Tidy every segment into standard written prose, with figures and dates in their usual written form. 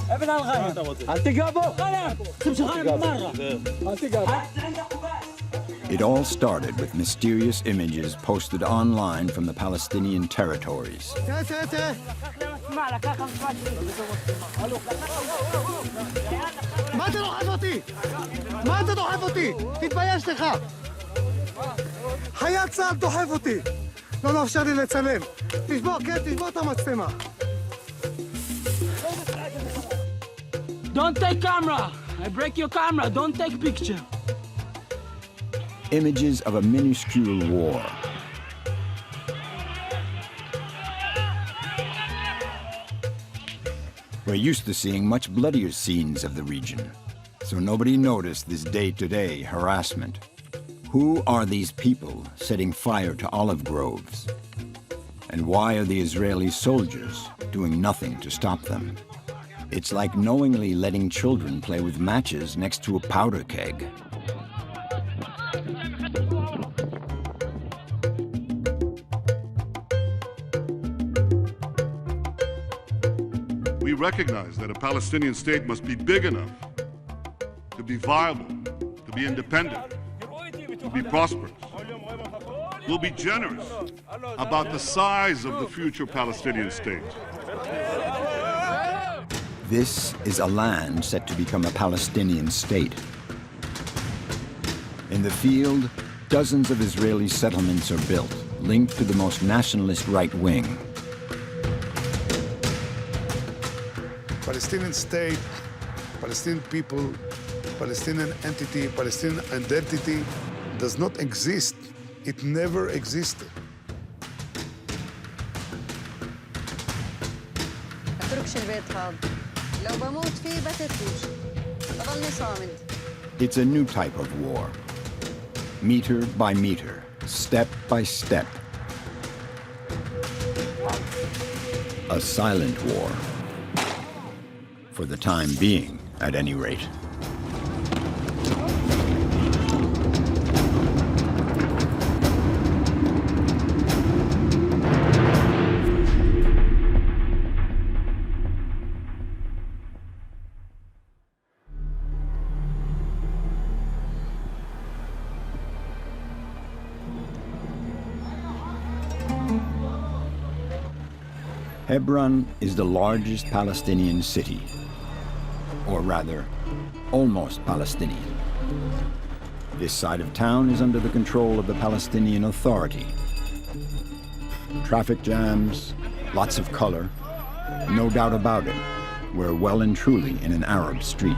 ابن الغنم أنت جابه غنم تمشي غنم مرة أنت جابه. It all started with mysterious images posted online from the Palestinian territories. ما أنت دحف אותי? ما أنت دحف אותי? תתבייש לך! חיית צה"ל דוחף אותי! לא מאפשר לי לצלם. תשבור, כן, תשבור את המצלמה. Don't take camera. I break your camera. Don't take picture. Images of a minuscule war. We're used to seeing much bloodier scenes of the region, so nobody noticed this day-to-day harassment. Who are these people setting fire to olive groves? And why are the Israeli soldiers doing nothing to stop them? It's like knowingly letting children play with matches next to a powder keg. We recognize that a Palestinian state must be big enough to be viable, to be independent, to be prosperous. We'll be generous about the size of the future Palestinian state. This is a land set to become a Palestinian state. In the field, dozens of Israeli settlements are built, linked to the most nationalist right wing. Palestinian state, Palestinian people, Palestinian entity, Palestinian identity does not exist. It never existed. It's a new type of war. Meter by meter, step by step. A silent war. For the time being, at any rate. Hebron is the largest Palestinian city, or rather, almost Palestinian. This side of town is under the control of the Palestinian Authority. Traffic jams, lots of color, no doubt about it, we're well and truly in an Arab street.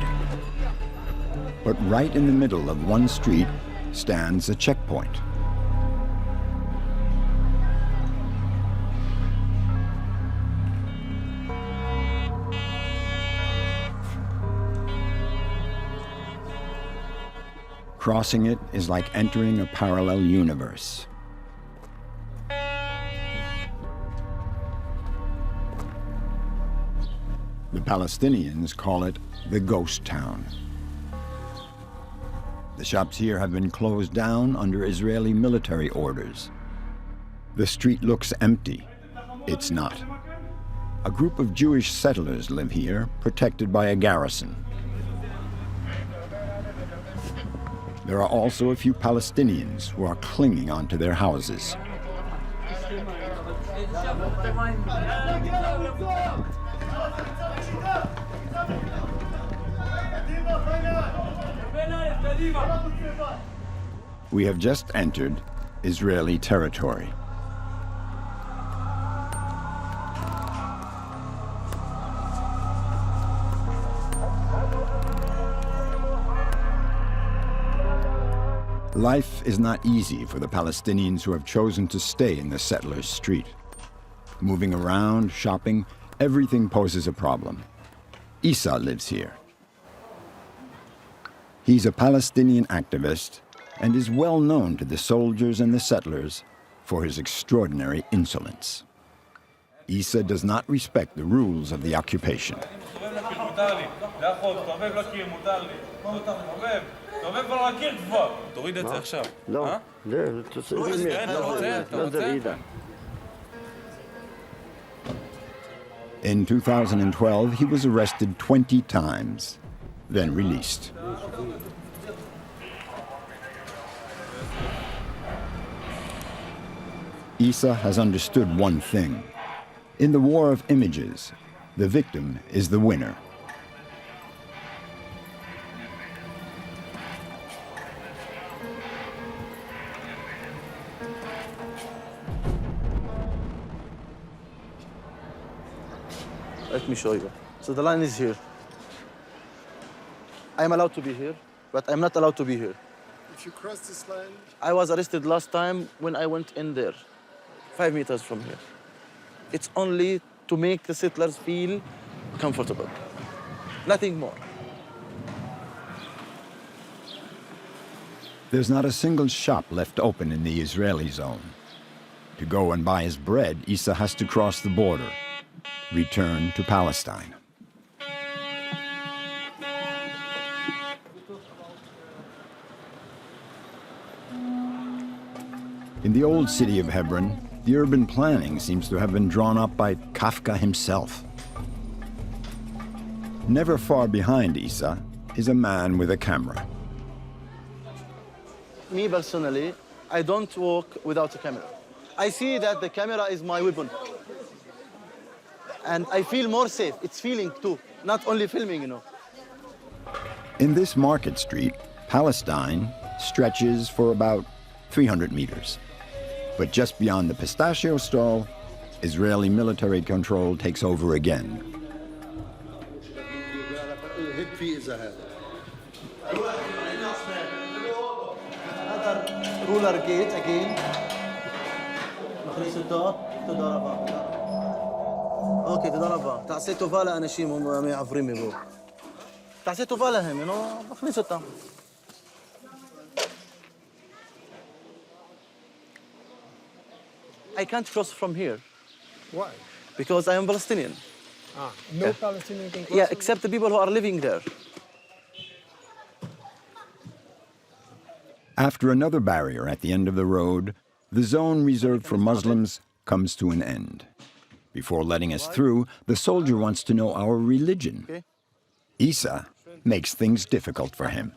But right in the middle of one street stands a checkpoint. Crossing it is like entering a parallel universe. The Palestinians call it the ghost town. The shops here have been closed down under Israeli military orders. The street looks empty. It's not. A group of Jewish settlers live here, protected by a garrison. There are also a few Palestinians who are clinging onto their houses. We have just entered Israeli territory. Life is not easy for the Palestinians who have chosen to stay in the settlers' street. Moving around, shopping, everything poses a problem. Isa lives here. He's a Palestinian activist and is well known to the soldiers and the settlers for his extraordinary insolence. Isa does not respect the rules of the occupation. In 2012, he was arrested 20 times, then released. Isa has understood one thing. In the war of images, the victim is the winner. Let me show you. So the line is here. I'm allowed to be here, but I'm not allowed to be here. If you cross this line, I was arrested last time when I went in there, 5 meters from here. It's only to make the settlers feel comfortable, nothing more. There's not a single shop left open in the Israeli zone. To go and buy his bread, Isa has to cross the border, return to Palestine. In the old city of Hebron, the urban planning seems to have been drawn up by Kafka himself. Never far behind Isa is a man with a camera. Me personally, I don't walk without a camera. I see that the camera is my weapon. And I feel more safe. It's feeling too, not only filming, you know. In this market street, Palestine stretches for about 300 meters. But just beyond the pistachio stall, Israeli military control takes over again. Ruler gate again. اوكي تدرى با تعسي توفالا انا شيء مو يعفريمي بو تعسي توفالا هم انه بخليص الطعم I can't cross from here. Why? Because I am Palestinian. No Palestinian can cross. Yeah, except the people who are living there. After another barrier at the end of the road, the zone reserved for Muslims comes to an end. Before letting us through, the soldier wants to know our religion. Okay. Isa makes things difficult for him.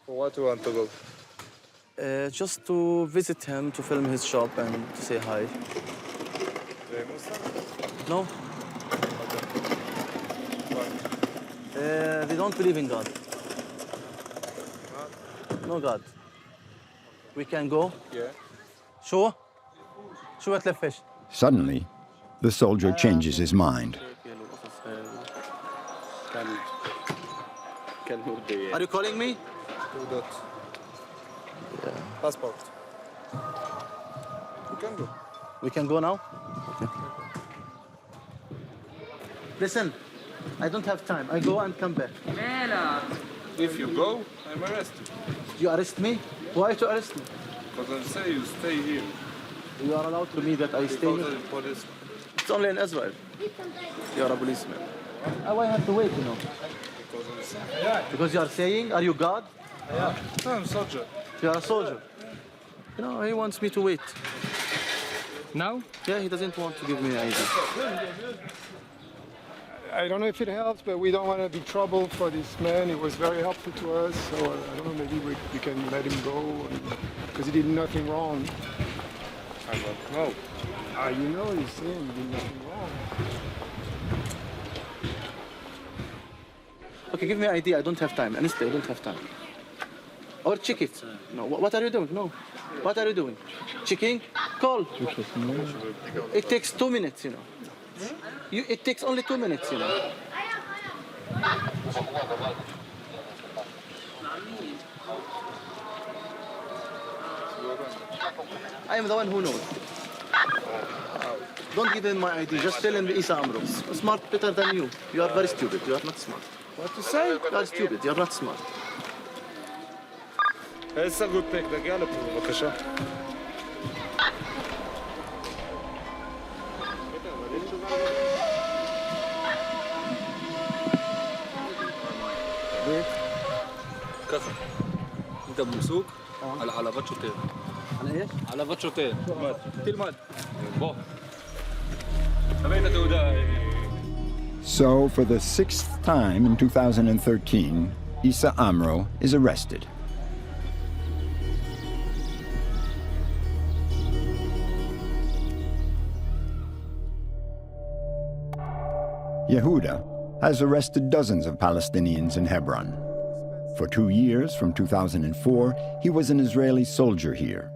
What do you want to go? Just to visit him, to film his shop and to say hi. No? They don't believe in God. No God. We can go? Yeah. شو؟ شو هتلفش؟ Suddenly, the soldier changes his mind. Are you calling me? Passport. You can go. We can go now? Okay. Listen, I don't have time. I go and come back. If you go, I'm arrested. You arrest me? Why to arrest me? Because I say you stay here. You are allowed to me that I stay Because here? of police. It's only in Israel. You are a policeman. Why I have to wait, you know? Because you are saying, are you God? No, I'm soldier. You are a soldier. You know, he wants me to wait. Now? Yeah, he doesn't want to give me ID. I don't know if it helps, but we don't want to be trouble for this man. He was very helpful to us, so I don't know, maybe we can let him go because he did nothing wrong. I don't know. You know, he's saying he did nothing wrong. Okay, give me an ID. I don't have time. Honestly, I don't have time. Or check it. No, what are you doing? No. What are you doing? Checking? Call. It takes 2 minutes, you know. It takes only 2 minutes, you know. I am the one who knows. Don't give him my ID. Just tell him Isa Amro. Smart better than you. You are very stupid. You are not smart. What to say? You are stupid. You are not smart. It's a good pick. תגיע לפה, בבקשה. ככה, انت بمسوق على حلبات שוטר. على ايش؟ حلبات שוטר. תלמד. בוא. תביא את התעודה. So, for the 6th time in 2013, Issa Amro is arrested. Yehuda has arrested dozens of Palestinians in Hebron. For 2 years, from 2004, he was an Israeli soldier here.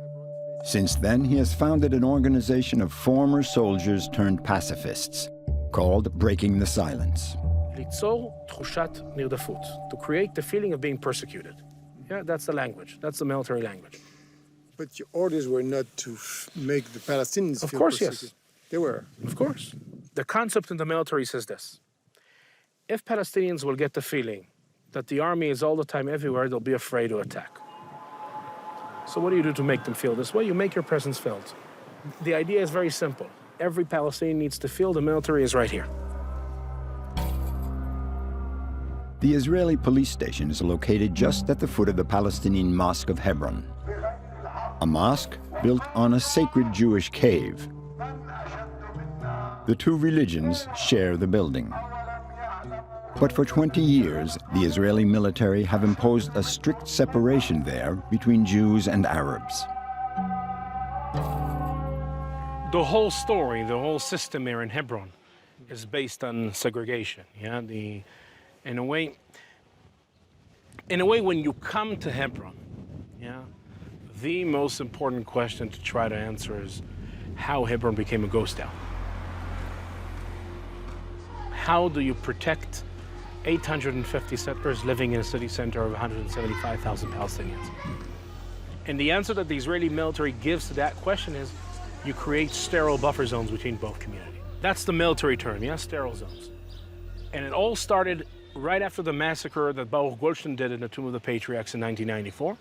Since then, he has founded an organization of former soldiers turned pacifists called Breaking the Silence. ליצור תחושת נרדפות, to create the feeling of being persecuted. Yeah, that's the language. That's the military language. But your orders were not to make the Palestinians Of feel course, persecuted. yes. They were. Of course. The concept in the military says this. If Palestinians will get the feeling that the army is all the time everywhere, they'll be afraid to attack. So what do you do to make them feel this way? You make your presence felt. The idea is very simple. Every Palestinian needs to feel the military is right here. The Israeli police station is located just at the foot of the Palestinian Mosque of Hebron, a mosque built on a sacred Jewish cave. The two religions share the building. But for 20 years, the Israeli military have imposed a strict separation there between Jews and Arabs. The whole story, the whole system here in Hebron is based on segregation. Yeah, in a way, when you come to Hebron, yeah, the most important question to try to answer is how Hebron became a ghost town. How do you protect 850 settlers living in a city center of 175,000 Palestinians? And the answer that the Israeli military gives to that question is you create sterile buffer zones between both communities. That's the military term, yeah, sterile zones. And it all started right after the massacre that Baruch Goldstein did in the Tomb of the Patriarchs in 1994.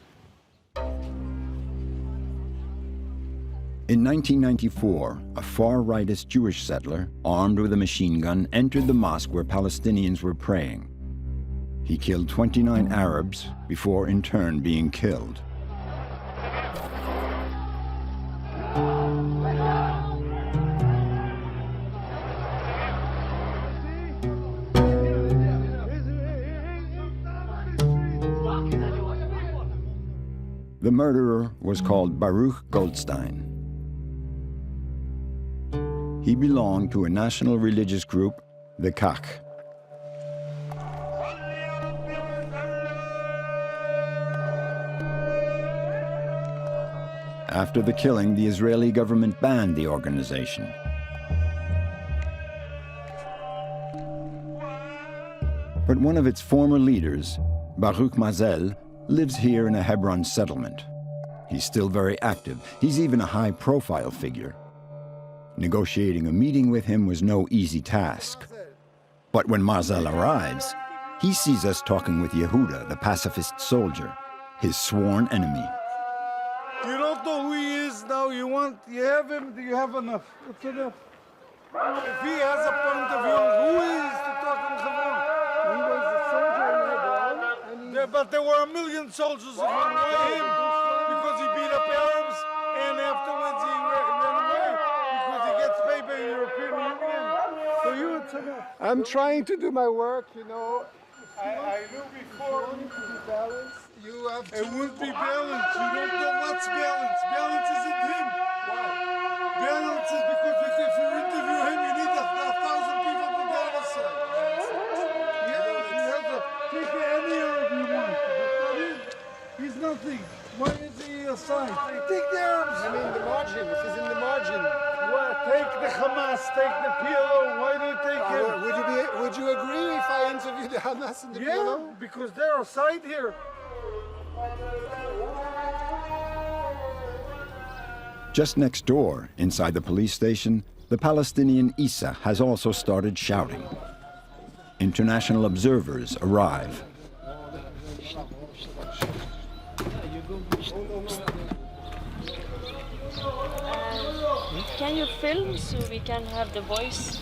In 1994, a far-rightist Jewish settler, armed with a machine gun, entered the mosque where Palestinians were praying. He killed 29 Arabs before in turn being killed. The murderer was called Baruch Goldstein. He belonged to a national religious group, the Kach. After the killing, the Israeli government banned the organization. But one of its former leaders, Baruch Mazel, lives here in a Hebron settlement. He's still very active. He's even a high-profile figure. Negotiating a meeting with him was no easy task. But when Mazel arrives, he sees us talking with Yehuda, the pacifist soldier, his sworn enemy. You don't know who he is now. You have him, you have enough. It's enough. If he has a point of view, who is to talk in Hebron? He was a soldier in Hebron. But there were a million soldiers in Hebron. Why him? Because he beat up Arabs, and afterwards he ran away because he gets paid by the European Union. So you would say no. I'm trying to do my work, you know. I knew before. You have to... It wouldn't be balanced. You don't know what's balance. Balance isn't him. Why? Balance is because if you interview him, you need 1,000 people to go on the side. Yeah, you have to take any Arab you want. But not him. He's nothing. Why is he aside? Take the Arabs. I mean, the margin. If he's in the margin. What? Take the Hamas, take the PLO. Why do you take him? Would you agree if I interview the Hamas and the PLO? Yeah, because they're aside here. Just next door, inside the police station, the Palestinian Issa has also started shouting. International observers arrive. Can you film so we can have the voice?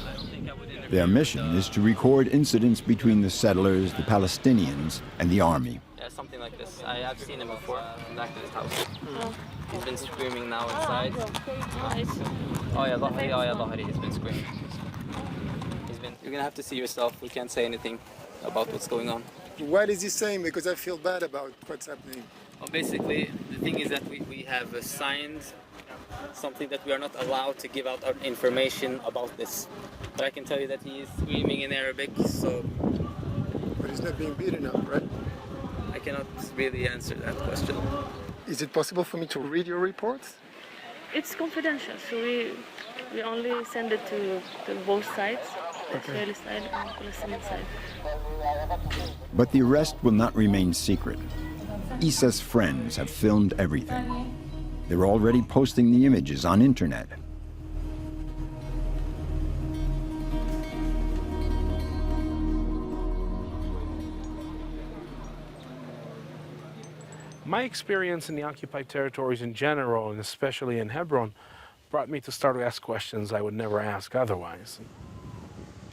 Their mission is to record incidents between the settlers, the Palestinians, and the army. Yeah, something like this. I've seen him before, back to his house. He's been screaming now inside. Nice. Oh yeah, Dhahri, he's been screaming. You're gonna have to see yourself. We can't say anything about what's going on. What is he saying? Because I feel bad about what's happening. Well, basically, the thing is that we have signed something that we are not allowed to give out our information about this. But I can tell you that he is screaming in Arabic, so... But he's not being beaten up, right? I cannot really answer that question. Is it possible for me to read your reports? It's confidential, so we only send it to both sides, the Israeli side and the Palestinian side. But the arrest will not remain secret. Issa's friends have filmed everything. They're already posting the images on internet. My experience in the occupied territories in general, and especially in Hebron, brought me to start to ask questions I would never ask otherwise.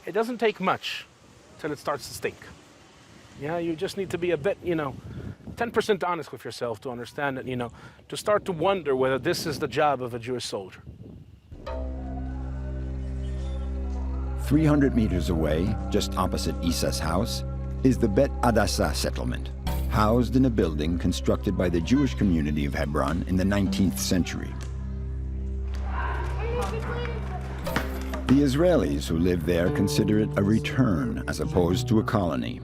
It doesn't take much till it starts to stink. Yeah, you just need to be a bit, 10% honest with yourself to understand that, to start to wonder whether this is the job of a Jewish soldier. 300 meters away, just opposite Issa's house, is the Bet Adassa settlement, housed in a building constructed by the Jewish community of Hebron in the 19th century. The Israelis who live there consider it a return as opposed to a colony.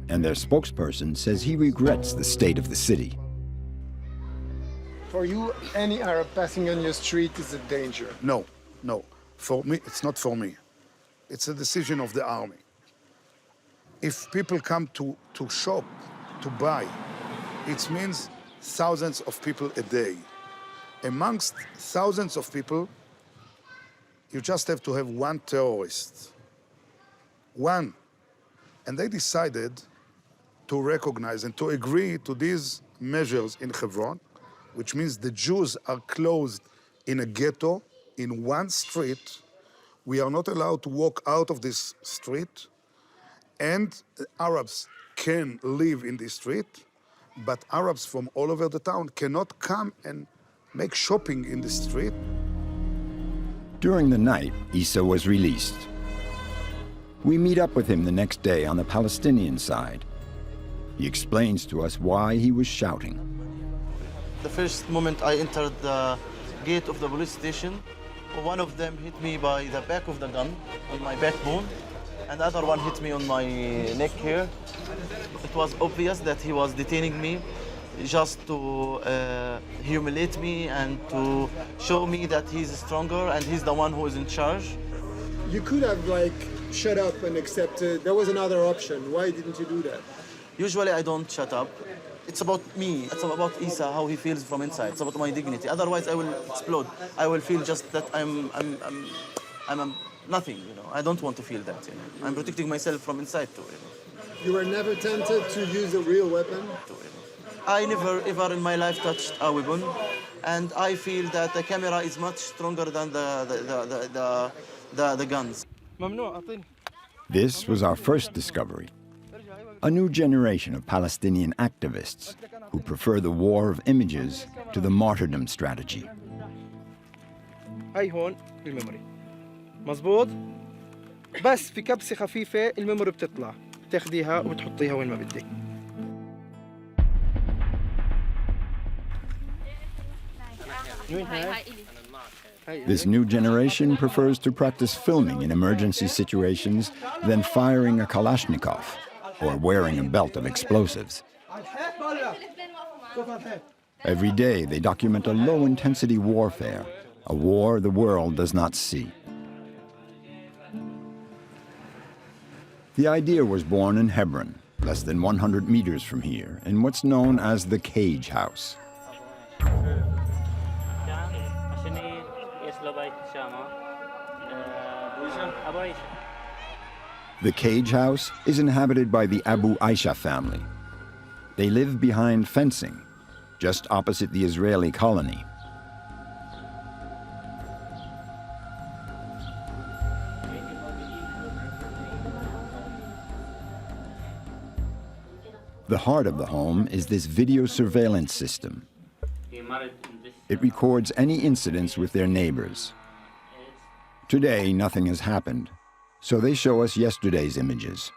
And their spokesperson says he regrets the state of the city. For you, any Arab passing on your street is a danger. No. For me, it's not for me. It's a decision of the army. If people come to shop, to buy, it means thousands of people a day. Amongst thousands of people, you just have to have one terrorist. One. And they decided to recognize and to agree to these measures in Hebron, which means the Jews are closed in a ghetto, in one street. We are not allowed to walk out of this street, and Arabs can live in this street, but Arabs from all over the town cannot come and make shopping in the street. During the night, Issa was released. We meet up with him the next day on the Palestinian side. He explains to us why he was shouting. The first moment I entered the gate of the police station, one of them hit me by the back of the gun, on my backbone, and the other one hit me on my neck here. It was obvious that he was detaining me just to humiliate me and to show me that he's stronger and he's the one who is in charge. You could have, shut up and accepted. There was another option. Why didn't you do that? Usually I don't shut up. It's about me. It's about Issa, how he feels from inside. It's about my dignity. Otherwise, I will explode. I will feel just that I'm nothing. I don't want to feel that. I'm protecting myself from inside too. You were never tempted to use a real weapon? I never ever in my life touched a weapon, and I feel that the camera is much stronger than the guns. This was our first discovery. A new generation of Palestinian activists who prefer the war of images to the martyrdom strategy. هاي هون الميموري مظبوط بس في كبسة خفيفة الميموري بتطلع تاخديها وتحطيها وين ما بدك. This new generation prefers to practice filming in emergency situations than firing a Kalashnikov or wearing a belt of explosives. Every day they document a low-intensity warfare, a war the world does not see. The idea was born in Hebron, less than 100 meters from here, in what's known as the Cage House. The Cage House is inhabited by the Abu Aisha family. They live behind fencing, just opposite the Israeli colony. The heart of the home is this video surveillance system. It records any incidents with their neighbors. Today, nothing has happened, So they show us yesterday's images.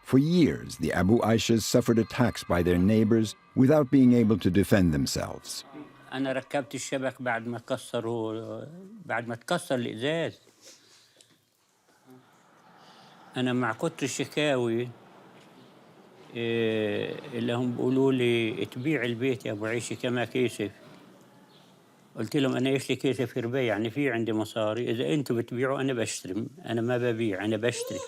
For years, the Abu Aishas suffered attacks by their neighbors without being able to defend themselves. أنا ركبت الشبك بعد ما تكسر الإزاز. أنا مع كتر الشكاوي اللي هم بيقولوا لي تبيع البيت يا أبو عيشي كما كيسف. قلت لهم أنا إيش لي كيسف يربي يعني في عندي مصاري إذا أنتوا بتبيعوا أنا بشتري أنا ما ببيع أنا بشتري.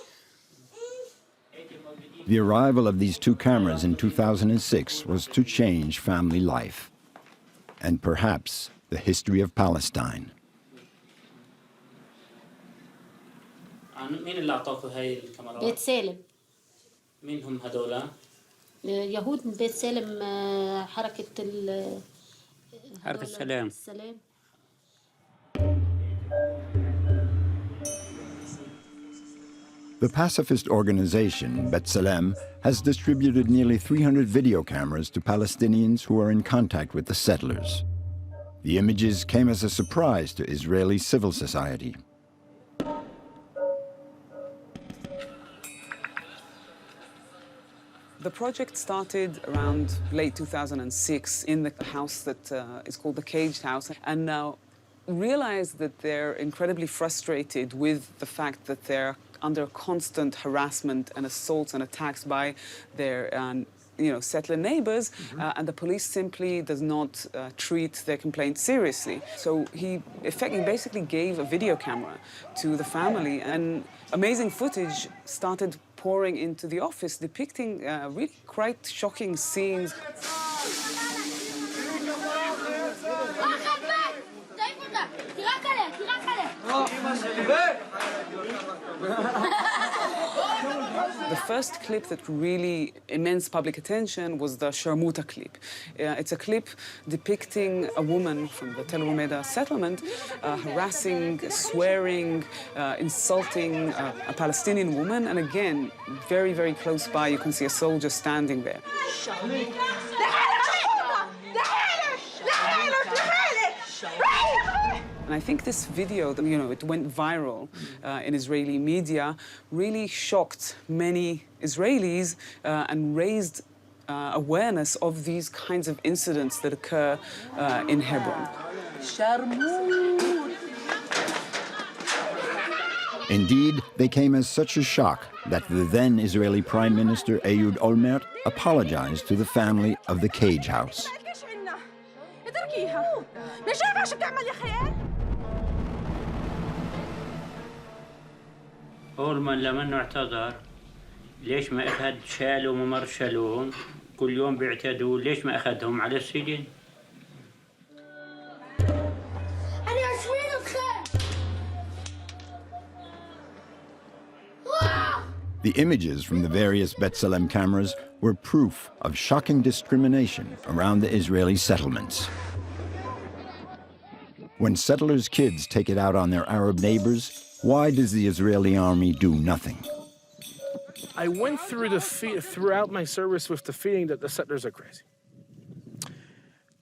The arrival of these two cameras in 2006 was to change family life, and perhaps the history of Palestine. مين اللي أعطاكوا هاي الكاميرات؟ بيت سالم. مين هم هذولا؟ يهود من بيت سالم حركة السلام. The pacifist organization, B'Tselem, has distributed nearly 300 video cameras to Palestinians who are in contact with the settlers. The images came as a surprise to Israeli civil society. The project started around late 2006 in the house that is called the Caged House, and now realized that they're incredibly frustrated with the fact that they're under constant harassment and assaults and attacks by their settler neighbors, and the police simply does not treat their complaints seriously. So he basically gave a video camera to the family, and amazing footage started pouring into the office, depicting really quite shocking scenes. The first clip that really immense public attention was the Sharmuta clip. It's a clip depicting a woman from the Tel Rumeda settlement harassing, swearing, insulting a Palestinian woman. And again, very, very close by, you can see a soldier standing there. And I think this video, it went viral in Israeli media, really shocked many Israelis and raised awareness of these kinds of incidents that occur in Hebron. Indeed, they came as such a shock that the then Israeli Prime Minister Ehud Olmert apologized to the family of the Cage House. أولمن لما اعتذر ليش ما أخذ شالوا وما شالوهم كل يوم بيعتدوا ليش ما أخذهم على السجن؟ The images from the various B'Tselem cameras were proof of shocking discrimination around the Israeli settlements. When settlers' kids take it out on their Arab neighbors, why does the Israeli army do nothing? I went through throughout my service with the feeling that the settlers are crazy.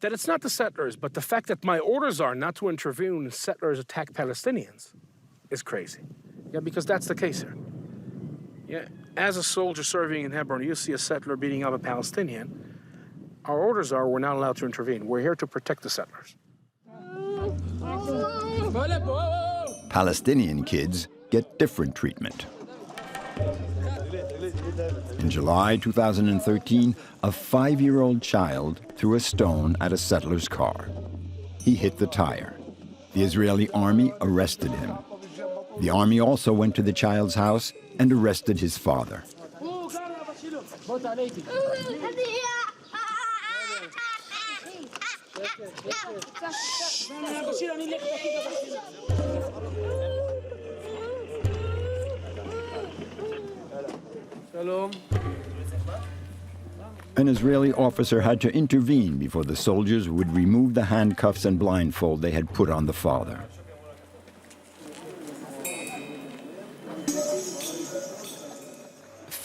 That it's not the settlers, but the fact that my orders are not to intervene when settlers attack Palestinians is crazy. Yeah, because that's the case here. Yeah, as a soldier serving in Hebron, you see a settler beating up a Palestinian. Our orders are we're not allowed to intervene. We're here to protect the settlers. Palestinian kids get different treatment. In July 2013, a 5-year-old child threw a stone at a settler's car. He hit the tire. The Israeli army arrested him. The army also went to the child's house and arrested his father. An Israeli officer had to intervene before the soldiers would remove the handcuffs and blindfold they had put on the father.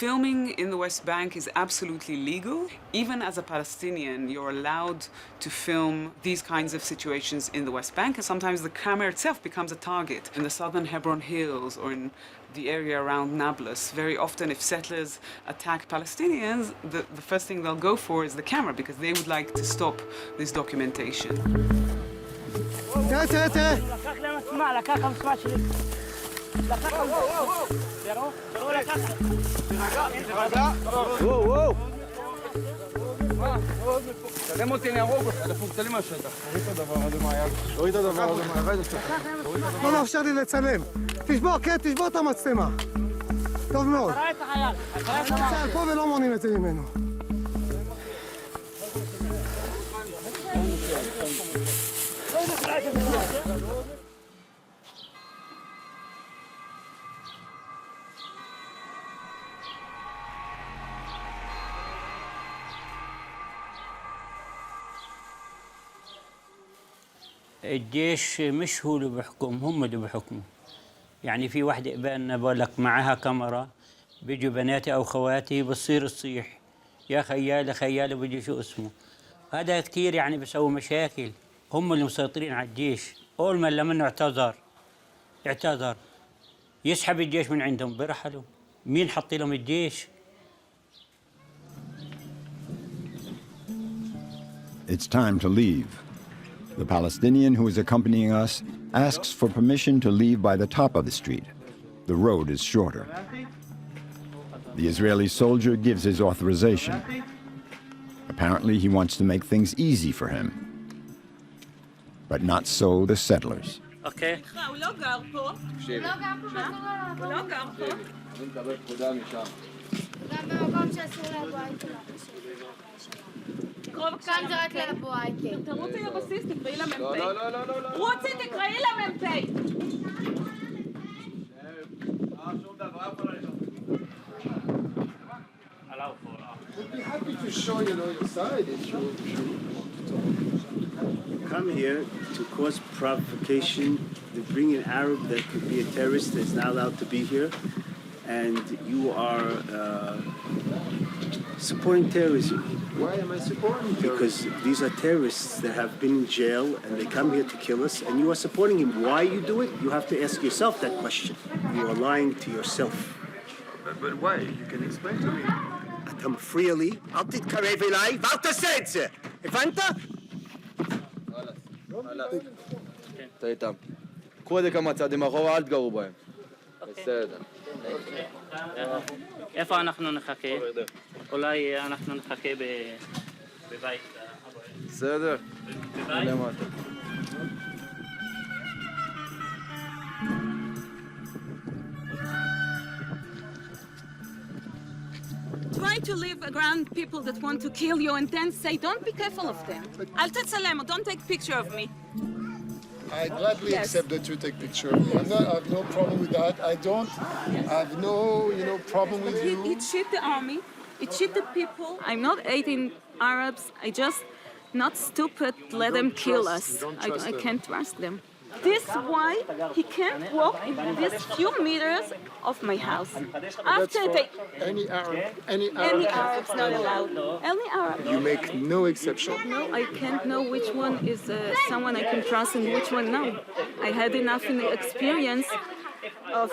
Filming in the West Bank is absolutely legal. Even as a Palestinian, you're allowed to film these kinds of situations in the West Bank, and sometimes the camera itself becomes a target. In the southern Hebron hills or in the area around Nablus, very often if settlers attack Palestinians, the first thing they'll go for is the camera because they would like to stop this documentation. לא מאפשר לי לצלם. תשבור, כן, תשבור את המצלמה. טוב מאוד. צהל פה ולא מונעים את זה ממנו. الجيش مش هو اللي بيحكم، هم اللي بيحكموا. يعني في واحدة إباننا بقول لك معها كاميرا، بيجوا بناتي أو خواتي بتصير تصيح يا خيالة خيالة بيجي شو اسمه. هذا كثير يعني بيسوي مشاكل، هم اللي مسيطرين على الجيش. أول ما لما اعتذر يسحب الجيش من عندهم بيرحلوا. مين حط لهم الجيش؟ It's time to leave. The Palestinian who is accompanying us asks for permission to leave by the top of the street. The road is shorter. The Israeli soldier gives his authorization. Apparently, he wants to make things easy for him. But not so the settlers. Okay. כאן זה רק לאבו אייקי. תרוצי לבסיס, תקראי למ"פ. לא. רוצי, תקראי למ"פ. שום דבר, We'd be happy to show, your side. Come here to cause provocation, to bring an Arab that could be a terrorist that's not allowed to be here, and you are supporting terrorism. Why am I supporting terrorism? Because these are terrorists that have been in jail and they come here to kill us, and you are supporting him. Why you do it? You have to ask yourself that question. You are lying to yourself. But why? You can explain to me. אתה מפריע לי, אל תתקרב אליי ואל תעשה את זה. הבנת? אתה איתם. קחו את זה כמה צעדים אחורה, אל תגרו בהם. בסדר. איפה אנחנו נחכה? אולי אנחנו נחכה בבית. בסדר. למטה. Try to live around people that want to kill you and then say, don't be careful of them. I'll תצלם, don't take picture of me. I gladly accept that you take picture of me. I have no problem with that. I have no, problem with you. It cheat the army. It cheat the people. I'm not hating Arabs. I just not stupid. Let them kill us. I can't trust them. This is why he can't walk in this few meters of my house. After they... Any Arab's not allowed. Any Arab. You make no exception. No, I can't know which one is someone I can trust and which one no. I had enough in the experience of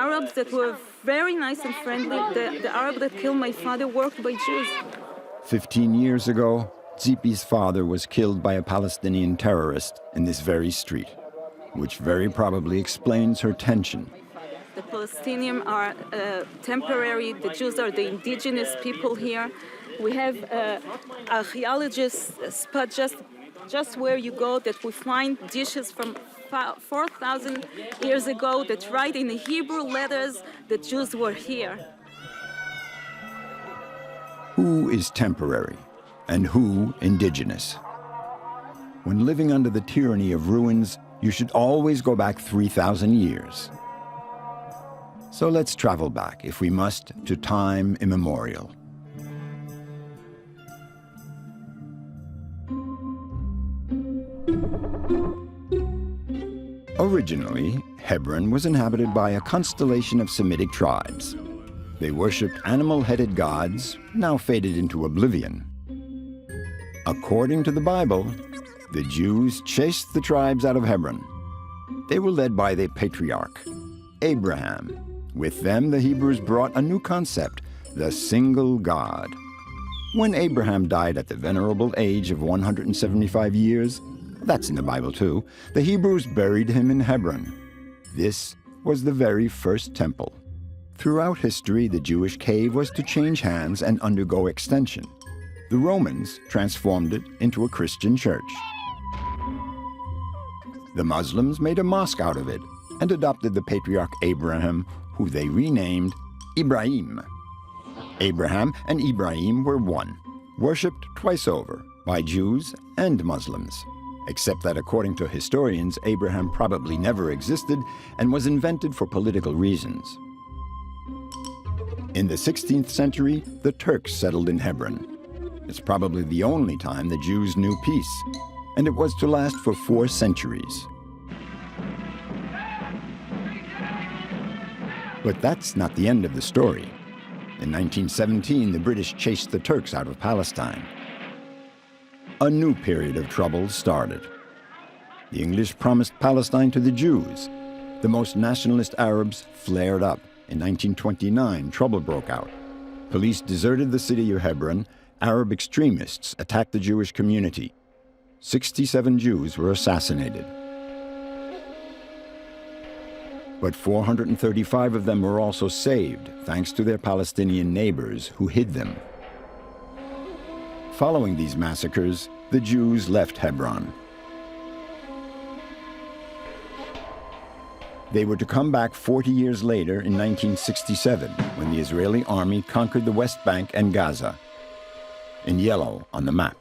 Arabs that were very nice and friendly. The Arab that killed my father worked by Jews. 15 years ago, Zipi's father was killed by a Palestinian terrorist in this very street, which very probably explains her tension. The Palestinians are temporary, the Jews are the indigenous people here. We have archaeologists spot just where you go that we find dishes from 4,000 years ago that write in the Hebrew letters that Jews were here. Who is temporary and who indigenous? When living under the tyranny of ruins, you should always go back 3,000 years. So let's travel back, if we must, to time immemorial. Originally, Hebron was inhabited by a constellation of Semitic tribes. They worshipped animal-headed gods, now faded into oblivion. According to the Bible, the Jews chased the tribes out of Hebron. They were led by the patriarch, Abraham. With them, the Hebrews brought a new concept, the single God. When Abraham died at the venerable age of 175 years, that's in the Bible too, the Hebrews buried him in Hebron. This was the very first temple. Throughout history, the Jewish cave was to change hands and undergo extension. The Romans transformed it into a Christian church. The Muslims made a mosque out of it and adopted the patriarch Abraham, who they renamed Ibrahim. Abraham and Ibrahim were one, worshipped twice over by Jews and Muslims, except that according to historians, Abraham probably never existed and was invented for political reasons. In the 16th century, the Turks settled in Hebron. It's probably the only time the Jews knew peace, and it was to last for 4 centuries. But that's not the end of the story. In 1917, the British chased the Turks out of Palestine. A new period of trouble started. The English promised Palestine to the Jews. The most nationalist Arabs flared up. In 1929, trouble broke out. Police deserted the city of Hebron. Arab extremists attacked the Jewish community. 67 Jews were assassinated. But 435 of them were also saved, thanks to their Palestinian neighbors who hid them. Following these massacres, the Jews left Hebron. They were to come back 40 years later in 1967, when the Israeli army conquered the West Bank and Gaza, in yellow on the map.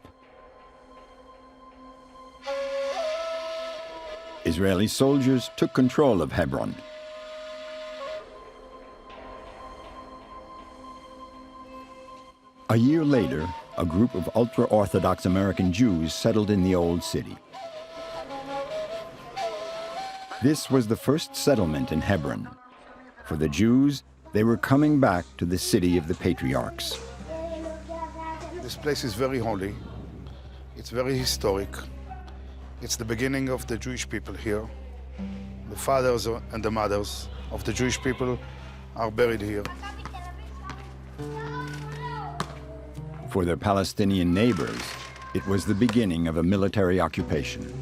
Israeli soldiers took control of Hebron. A year later, a group of ultra-Orthodox American Jews settled in the Old City. This was the first settlement in Hebron. For the Jews, they were coming back to the city of the patriarchs. This place is very holy. It's very historic. It's the beginning of the Jewish people here. The fathers and the mothers of the Jewish people are buried here. For their Palestinian neighbors, it was the beginning of a military occupation.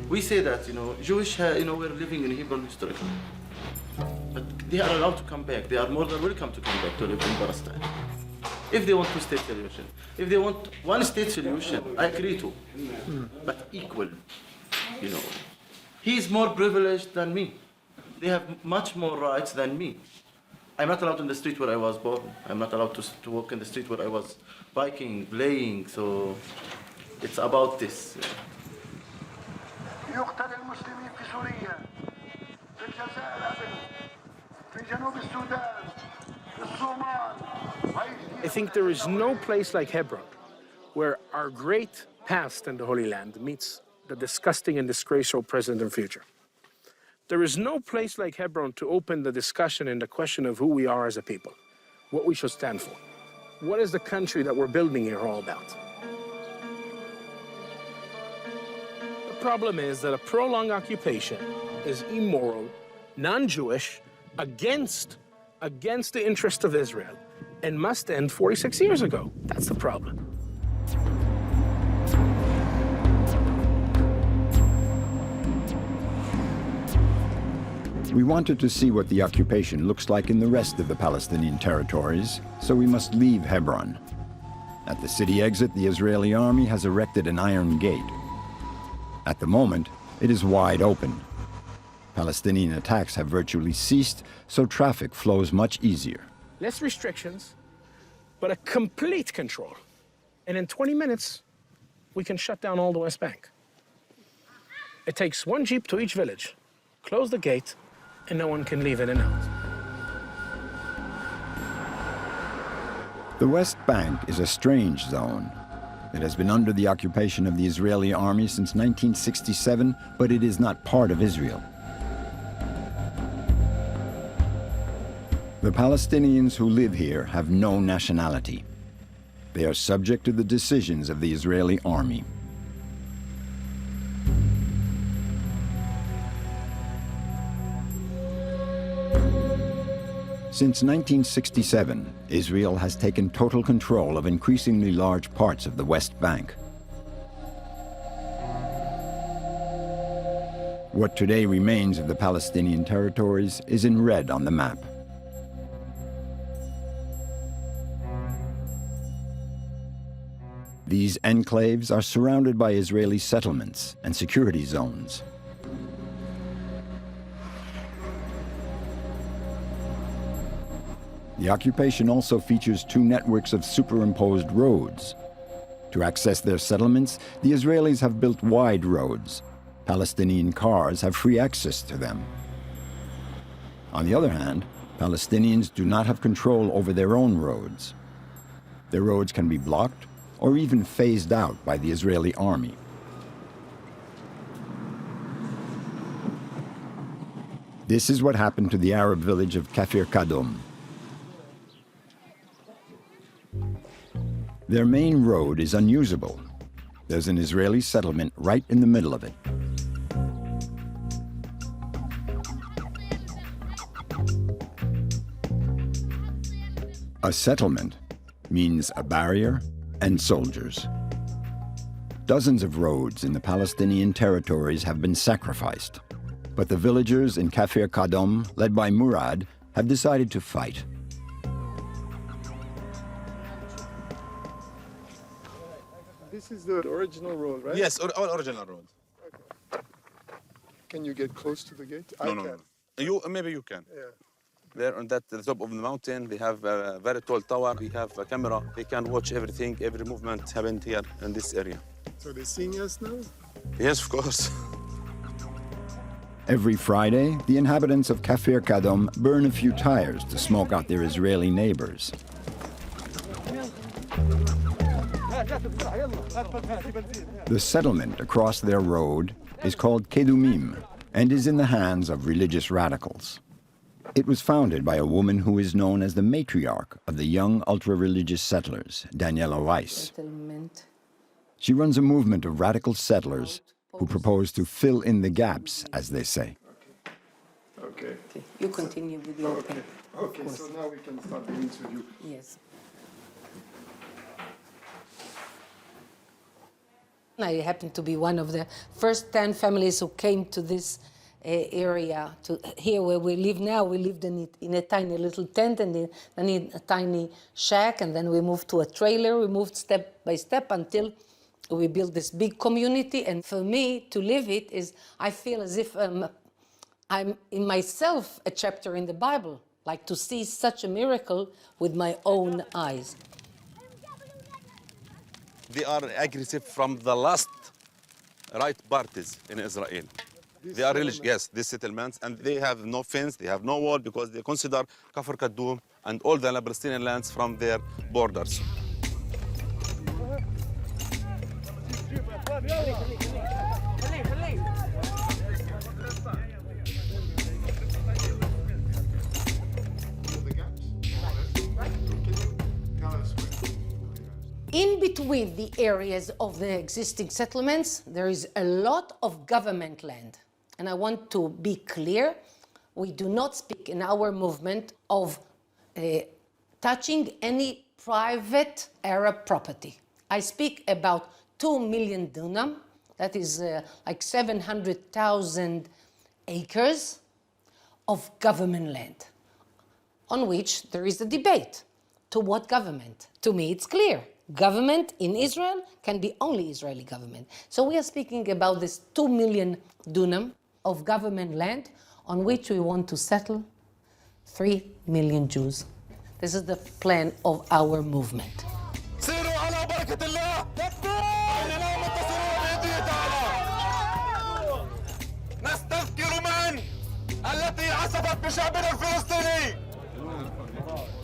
We say that, Jewish, we're living in Hebron historically. But they are allowed to come back. They are more than welcome to come back to live in Palestine. If they want two-state solution. If they want one-state solution, I agree to. But equal, He's more privileged than me. They have much more rights than me. I'm not allowed in the street where I was born. I'm not allowed to walk in the street where I was biking, playing, so it's about this. يقتل المسلمين في سوريا في الجزائر قبل في جنوب السودان في الصومال. I think there is no place like Hebron where our great past in the Holy Land meets the disgusting and disgraceful present and future. There is no place like Hebron to open the discussion and the question of who we are as a people, what we should stand for. What is the country that we're building here all about? The problem is that a prolonged occupation is immoral, non-Jewish, against the interest of Israel, and must end 46 years ago. That's the problem. We wanted to see what the occupation looks like in the rest of the Palestinian territories, so we must leave Hebron. At the city exit, the Israeli army has erected an iron gate. At the moment, it is wide open. Palestinian attacks have virtually ceased, so traffic flows much easier. Less restrictions, but a complete control. And in 20 minutes, we can shut down all the West Bank. It takes one jeep to each village, close the gate, and no one can leave in and out. The West Bank is a strange zone. It has been under the occupation of the Israeli army since 1967, but it is not part of Israel. The Palestinians who live here have no nationality. They are subject to the decisions of the Israeli army. Since 1967, Israel has taken total control of increasingly large parts of the West Bank. What today remains of the Palestinian territories is in red on the map. These enclaves are surrounded by Israeli settlements and security zones. The occupation also features two networks of superimposed roads. To access their settlements, the Israelis have built wide roads. Palestinian cars have free access to them. On the other hand, Palestinians do not have control over their own roads. Their roads can be blocked or even phased out by the Israeli army. This is what happened to the Arab village of Kafir Kadom. Their main road is unusable. There's an Israeli settlement right in the middle of it. A settlement means a barrier and soldiers. Dozens of roads in the Palestinian territories have been sacrificed, but the villagers in Kafir Kadom, led by Murad, have decided to fight. This is the original road, right? Yes, all original road. Okay. Can you get close to the gate? No. Maybe you can. Yeah. There on the top of the mountain, they have a very tall tower. We have a camera. They can watch everything, every movement happened here in this area. So they're seeing us now? Yes, of course. Every Friday, the inhabitants of Kafir Kadom burn a few tires to smoke out their Israeli neighbors. The settlement across their road is called Kedumim and is in the hands of religious radicals. It was founded by a woman who is known as the matriarch of the young ultra-religious settlers, Daniela Weiss. She runs a movement of radical settlers who propose to fill in the gaps, as they say. Okay. You continue with your paper. Okay, so now we can start the interview. Yes. I happen to be one of the first 10 families who came to this area, to here where we live now. We lived in a tiny little tent and then in a tiny shack, and then we moved to a trailer. We moved step by step until we built this big community. And for me, to live it is, I feel as if I'm in myself a chapter in the Bible, like to see such a miracle with my own eyes. They are aggressive from the last right parties in Israel. They are religious, yes, these settlements, and they have no fence, they have no wall, because they consider Kafir Kadum and all the Palestinian lands from their borders. In between the areas of the existing settlements, there is a lot of government land. And I want to be clear, we do not speak in our movement of touching any private Arab property. I speak about 2 million dunam, that is like 700,000 acres of government land, on which there is a debate. To what government? To me, it's clear. Government in Israel can be only Israeli government. So we are speaking about this 2 million dunam of government land on which we want to settle 3 million Jews. This is the plan of our movement.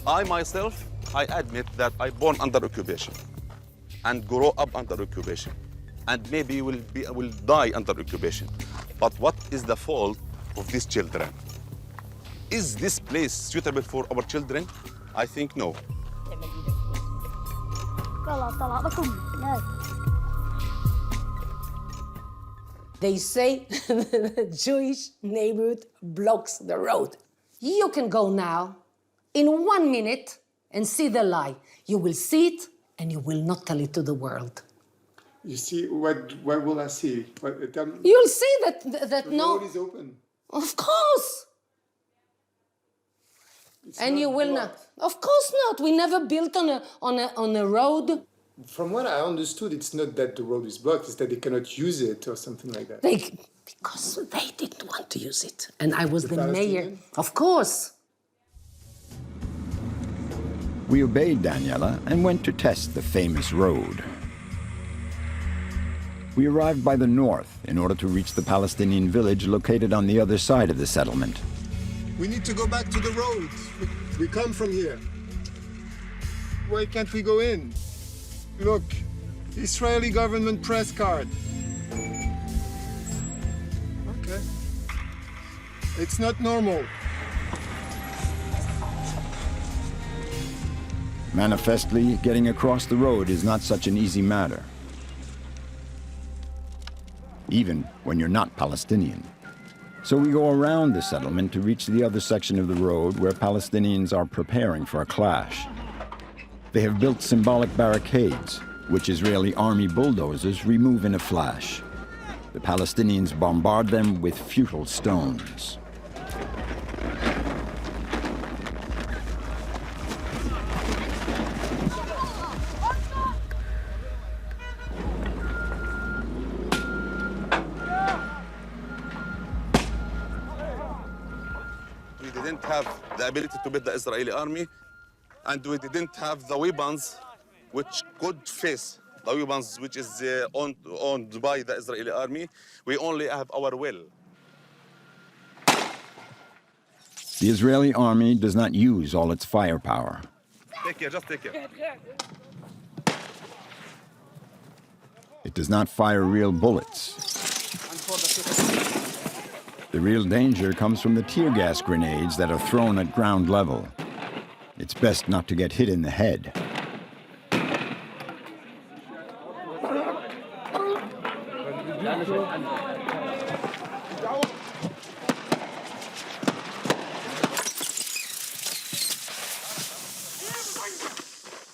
I myself, I admit that I born under occupation and grow up under occupation, and maybe will die under occupation. But what is the fault of these children? Is this place suitable for our children? I think no. They say the Jewish neighborhood blocks the road. You can go now, in 1 minute, and see the lie. You will see it, and you will not tell it to the world. You see, what will I see? You'll see that the no... road is open. Of course! It's and not you will blocked. not. Of course not. We never built on a road. From what I understood, it's not that the road is blocked, it's that they cannot use it or something like that. Because they didn't want to use it. And I was the mayor. Palestinian? Of course. We obeyed Daniela and went to test the famous road. We arrived by the north in order to reach the Palestinian village located on the other side of the settlement. We need to go back to the road. We come from here. Why can't we go in? Look, Israeli government press card. Okay. It's not normal. Manifestly, getting across the road is not such an easy matter, even when you're not Palestinian. So we go around the settlement to reach the other section of the road where Palestinians are preparing for a clash. They have built symbolic barricades, which Israeli army bulldozers remove in a flash. The Palestinians bombard them with futile stones. We didn't have the ability to beat the Israeli army, and we didn't have the weapons which could face the weapons which is owned by the Israeli army. We only have our will. The Israeli army does not use all its firepower. Take care, just take care. It does not fire real bullets. The real danger comes from the tear gas grenades that are thrown at ground level. It's best not to get hit in the head.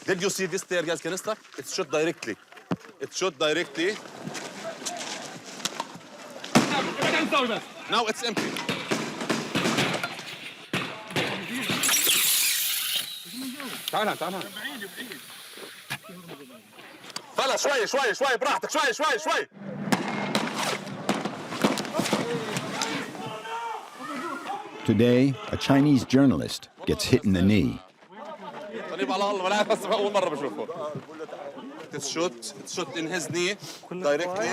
Did you see this tear gas canister? It shot directly. It shot directly. Now it's empty. تعال طلع شوي براحتك شوي. Today, a Chinese journalist gets hit in the knee. It's shot in his knee directly.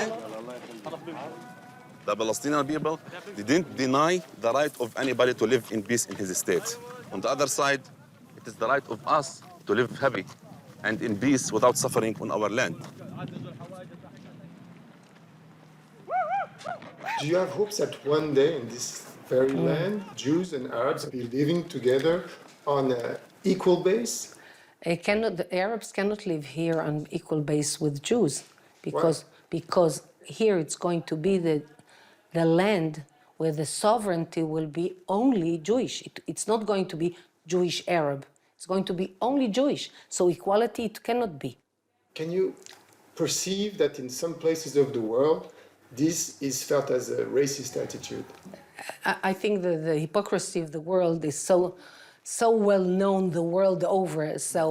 The Palestinian people, they didn't deny the right of anybody to live in peace in his state. On the other side, it is the right of us to live happy and in peace without suffering on our land. Do you have hopes that one day in this very land, Jews and Arabs will be living together on an equal base? The Arabs cannot live here on equal base with Jews because here it's going to be the land where the sovereignty will be only Jewish. It's not going to be Jewish Arab. It's going to be only Jewish. So equality it cannot be. Can you perceive that in some places of the world, this is felt as a racist attitude? I think that the hypocrisy of the world is so well known the world over. So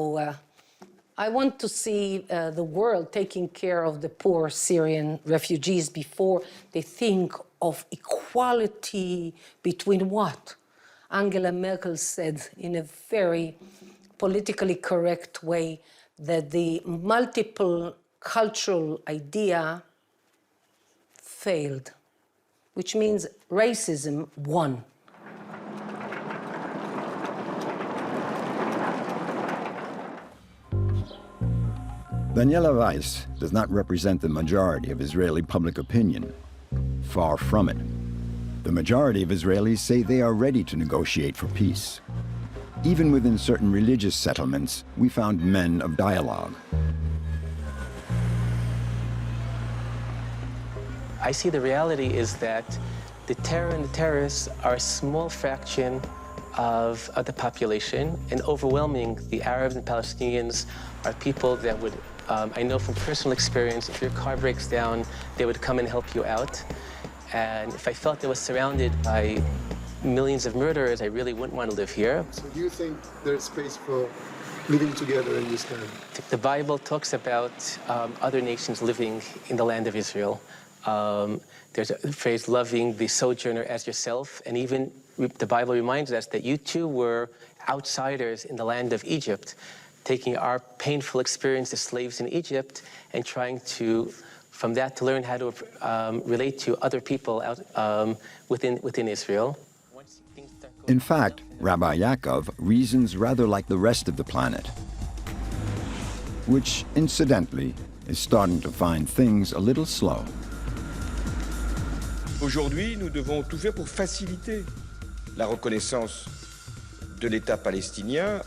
I want to see the world taking care of the poor Syrian refugees before they think of equality between what? Angela Merkel said in a very politically correct way that the multiple cultural idea failed, which means racism won. Daniela Weiss does not represent the majority of Israeli public opinion. Far from it. The majority of Israelis say they are ready to negotiate for peace. Even within certain religious settlements, we found men of dialogue. I see the reality is that the terror and the terrorists are a small fraction of the population, and overwhelming the Arabs and Palestinians are people that would, I know from personal experience, if your car breaks down, they would come and help you out. And if I felt I was surrounded by millions of murderers, I really wouldn't want to live here. So do you think there's space for living together in this kind? The Bible talks about other nations living in the land of Israel. There's a phrase, loving the sojourner as yourself, and even the Bible reminds us that you too were outsiders in the land of Egypt, taking our painful experience as slaves in Egypt and trying to, from that, to learn how to relate to other people out, within Israel. In fact, Rabbi Yaakov reasons rather like the rest of the planet, which, incidentally, is starting to find things a little slow. Aujourd'hui, nous devons tout faire pour faciliter la reconnaissance de l'État palestinien.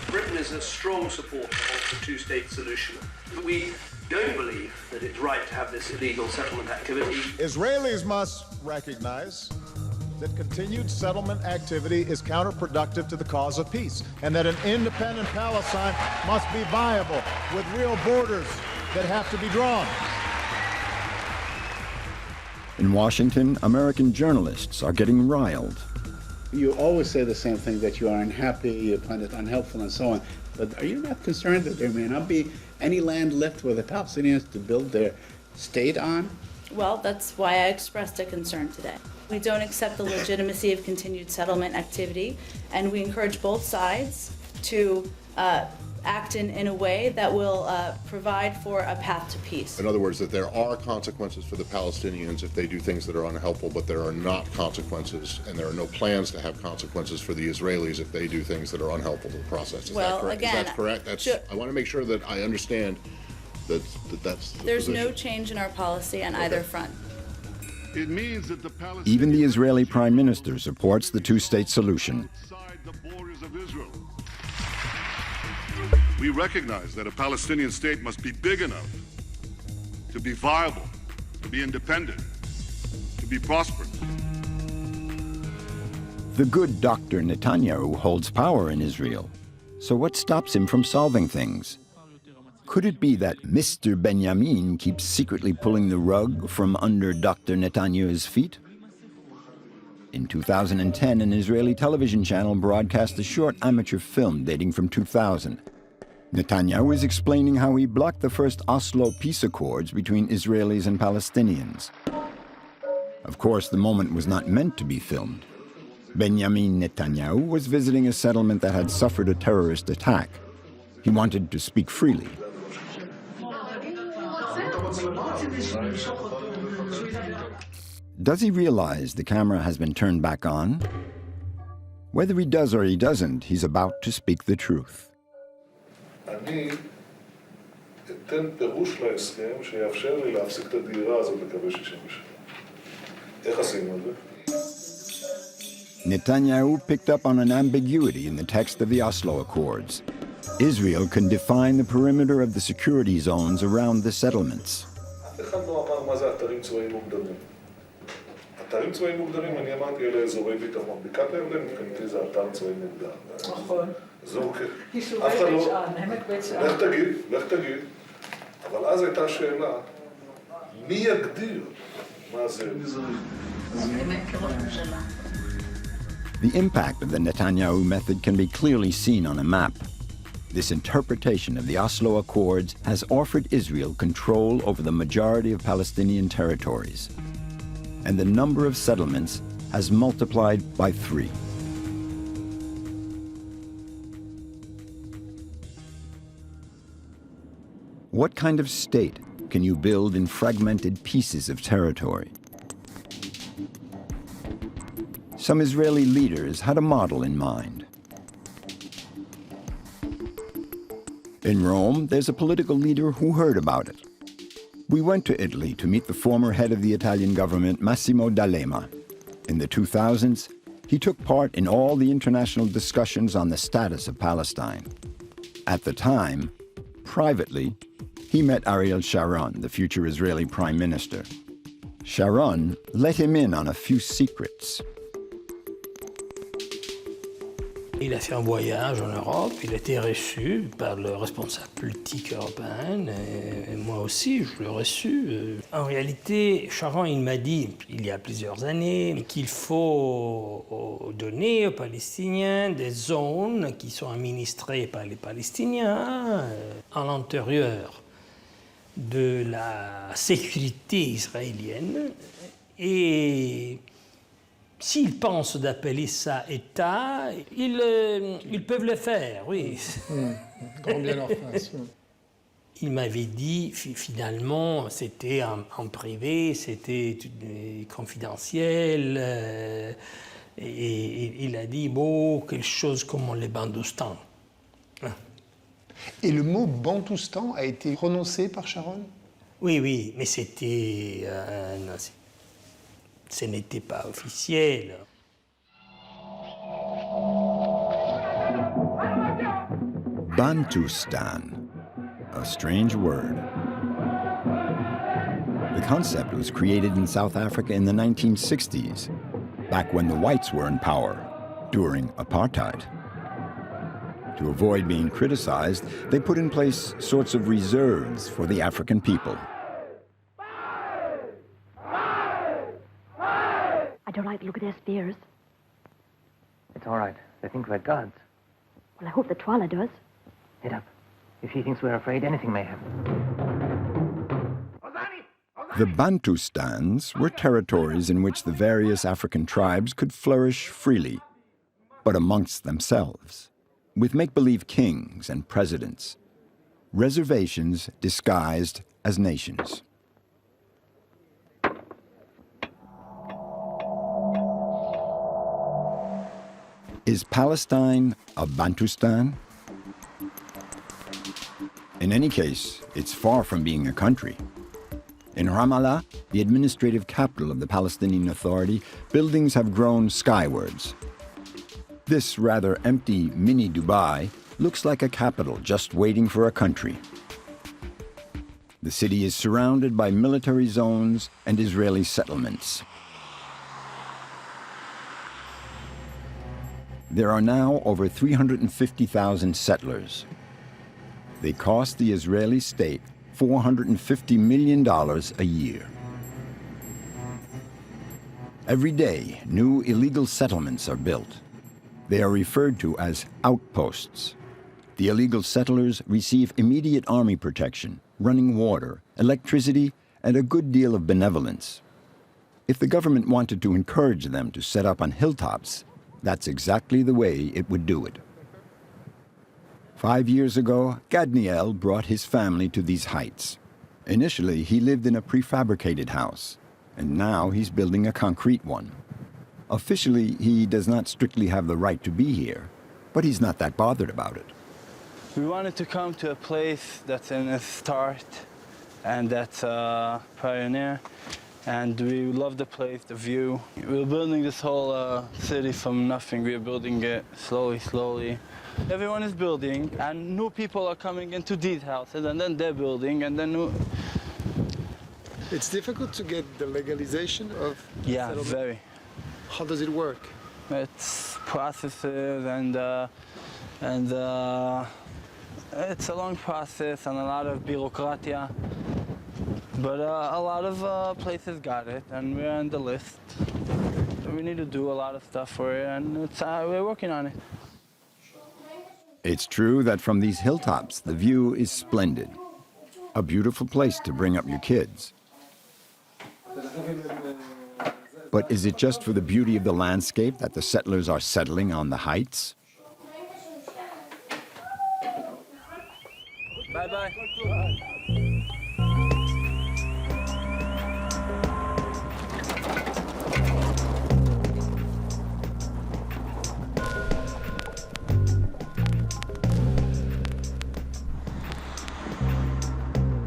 Britain is a strong supporter of the two-state solution. We don't believe that it's right to have this illegal settlement activity. Israelis must recognize that continued settlement activity is counterproductive to the cause of peace, and that an independent Palestine must be viable with real borders that have to be drawn. In Washington, American journalists are getting riled. You always say the same thing, that you are unhappy, you find it unhelpful, and so on. But are you not concerned that there may not be any land left for the Palestinians to build their state on? Well, that's why I expressed a concern today. We don't accept the legitimacy of continued settlement activity, and we encourage both sides to act in a way that will provide for a path to peace. In other words, that there are consequences for the Palestinians if they do things that are unhelpful, but there are not consequences, and there are no plans to have consequences for the Israelis if they do things that are unhelpful to the process. Is that correct? Again, is that correct? I want to make sure that I understand that's the There's position. no change in our policy on either front. It means that the Palestinians Even the Israeli Prime Minister supports the two-state solution. outside the borders of Israel. We recognize that a Palestinian state must be big enough to be viable, to be independent, to be prosperous. The good Dr. Netanyahu holds power in Israel. So what stops him from solving things? Could it be that Mr. Benjamin keeps secretly pulling the rug from under Dr. Netanyahu's feet? In 2010, an Israeli television channel broadcast a short amateur film dating from 2000. Netanyahu is explaining how he blocked the first Oslo peace accords between Israelis and Palestinians. Of course, the moment was not meant to be filmed. Benjamin Netanyahu was visiting a settlement that had suffered a terrorist attack. He wanted to speak freely. Does he realize the camera has been turned back on? Whether he does or he doesn't, he's about to speak the truth. אני אתן פירוש להסכם שיאפשר לי להפסיק את הדהירה הזאת לקווי 67. איך עשינו את זה? Netanyahu picked up on an ambiguity in the text of the Oslo Accords. Israel can define the perimeter of the security zones around the settlements. אף אחד לא אמר מה זה אתרים צבאיים מוגדרים. אתרים צבאיים מוגדרים, אני אמרתי, אלה אזורי ביטחון. בקעת הירדן מבחינתי זה אתר צבאי מוגדר. נכון. יישובי בית שאן, עמק בית שאן. לך תגיד. אבל אז הייתה שאלה, מי יגדיר מה זה? The impact of the Netanyahu method can be clearly seen on a map. This interpretation of the Oslo Accords has offered Israel control over the majority of Palestinian territories, and the number of settlements has multiplied by 3. What kind of state can you build in fragmented pieces of territory? Some Israeli leaders had a model in mind. In Rome, there's a political leader who heard about it. We went to Italy to meet the former head of the Italian government, Massimo D'Alema. In the 2000s, he took part in all the international discussions on the status of Palestine. At the time, privately, he met Ariel Sharon, the future Israeli prime minister. Sharon let him in on a few secrets. Il a fait un voyage en Europe, il a été reçu par le responsable politique européen, et moi aussi je l'ai reçu. En réalité, Sharon il m'a dit, il y a plusieurs années, qu'il faut donner aux Palestiniens des zones qui sont administrées par les Palestiniens à l'intérieur de la sécurité israélienne. Et s'ils pensent d'appeler ça État, ils peuvent le faire, oui. Grand bien leur face. Il m'avait dit, finalement, c'était en privé, c'était confidentiel, et il a dit, bon, quelque chose comme les Bantoustans. Et le mot Bantoustan a été prononcé par Sharon? Oui, mais c'était... ce n'était pas officiel. Bantustan, a strange word. The concept was created in South Africa in the 1960s, back when the whites were in power, during apartheid. To avoid being criticized, they put in place sorts of reserves for the African people. I don't like to look at their spears. It's all right. They think we're gods. Well, I hope the Twala does. Get up. If he thinks we're afraid, anything may happen. The Bantustans were territories in which the various African tribes could flourish freely, but amongst themselves, with make-believe kings and presidents, reservations disguised as nations. Is Palestine a Bantustan? In any case, it's far from being a country. In Ramallah, the administrative capital of the Palestinian Authority, buildings have grown skywards. This rather empty mini Dubai looks like a capital just waiting for a country. The city is surrounded by military zones and Israeli settlements. There are now over 350,000 settlers. They cost the Israeli state $450 million a year. Every day, new illegal settlements are built. They are referred to as outposts. The illegal settlers receive immediate army protection, running water, electricity, and a good deal of benevolence. If the government wanted to encourage them to set up on hilltops, that's exactly the way it would do it. 5 years ago, Gadniel brought his family to these heights. Initially, he lived in a prefabricated house, and now he's building a concrete one. Officially, he does not strictly have the right to be here, but he's not that bothered about it. We wanted to come to a place that's in a start and that's a pioneer. And we love the place, the view. We're building this whole city from nothing. We're building it slowly. Everyone is building, and new people are coming into these houses, and then they're building, and then new... It's difficult to get the legalization of settlement. Very. How does it work? It's processes and it's a long process and a lot of bureaucratia. But a lot of places got it, and we're on the list. We need to do a lot of stuff for it, and we're working on it. It's true that from these hilltops, the view is splendid. A beautiful place to bring up your kids. But is it just for the beauty of the landscape that the settlers are settling on the heights? Bye-bye.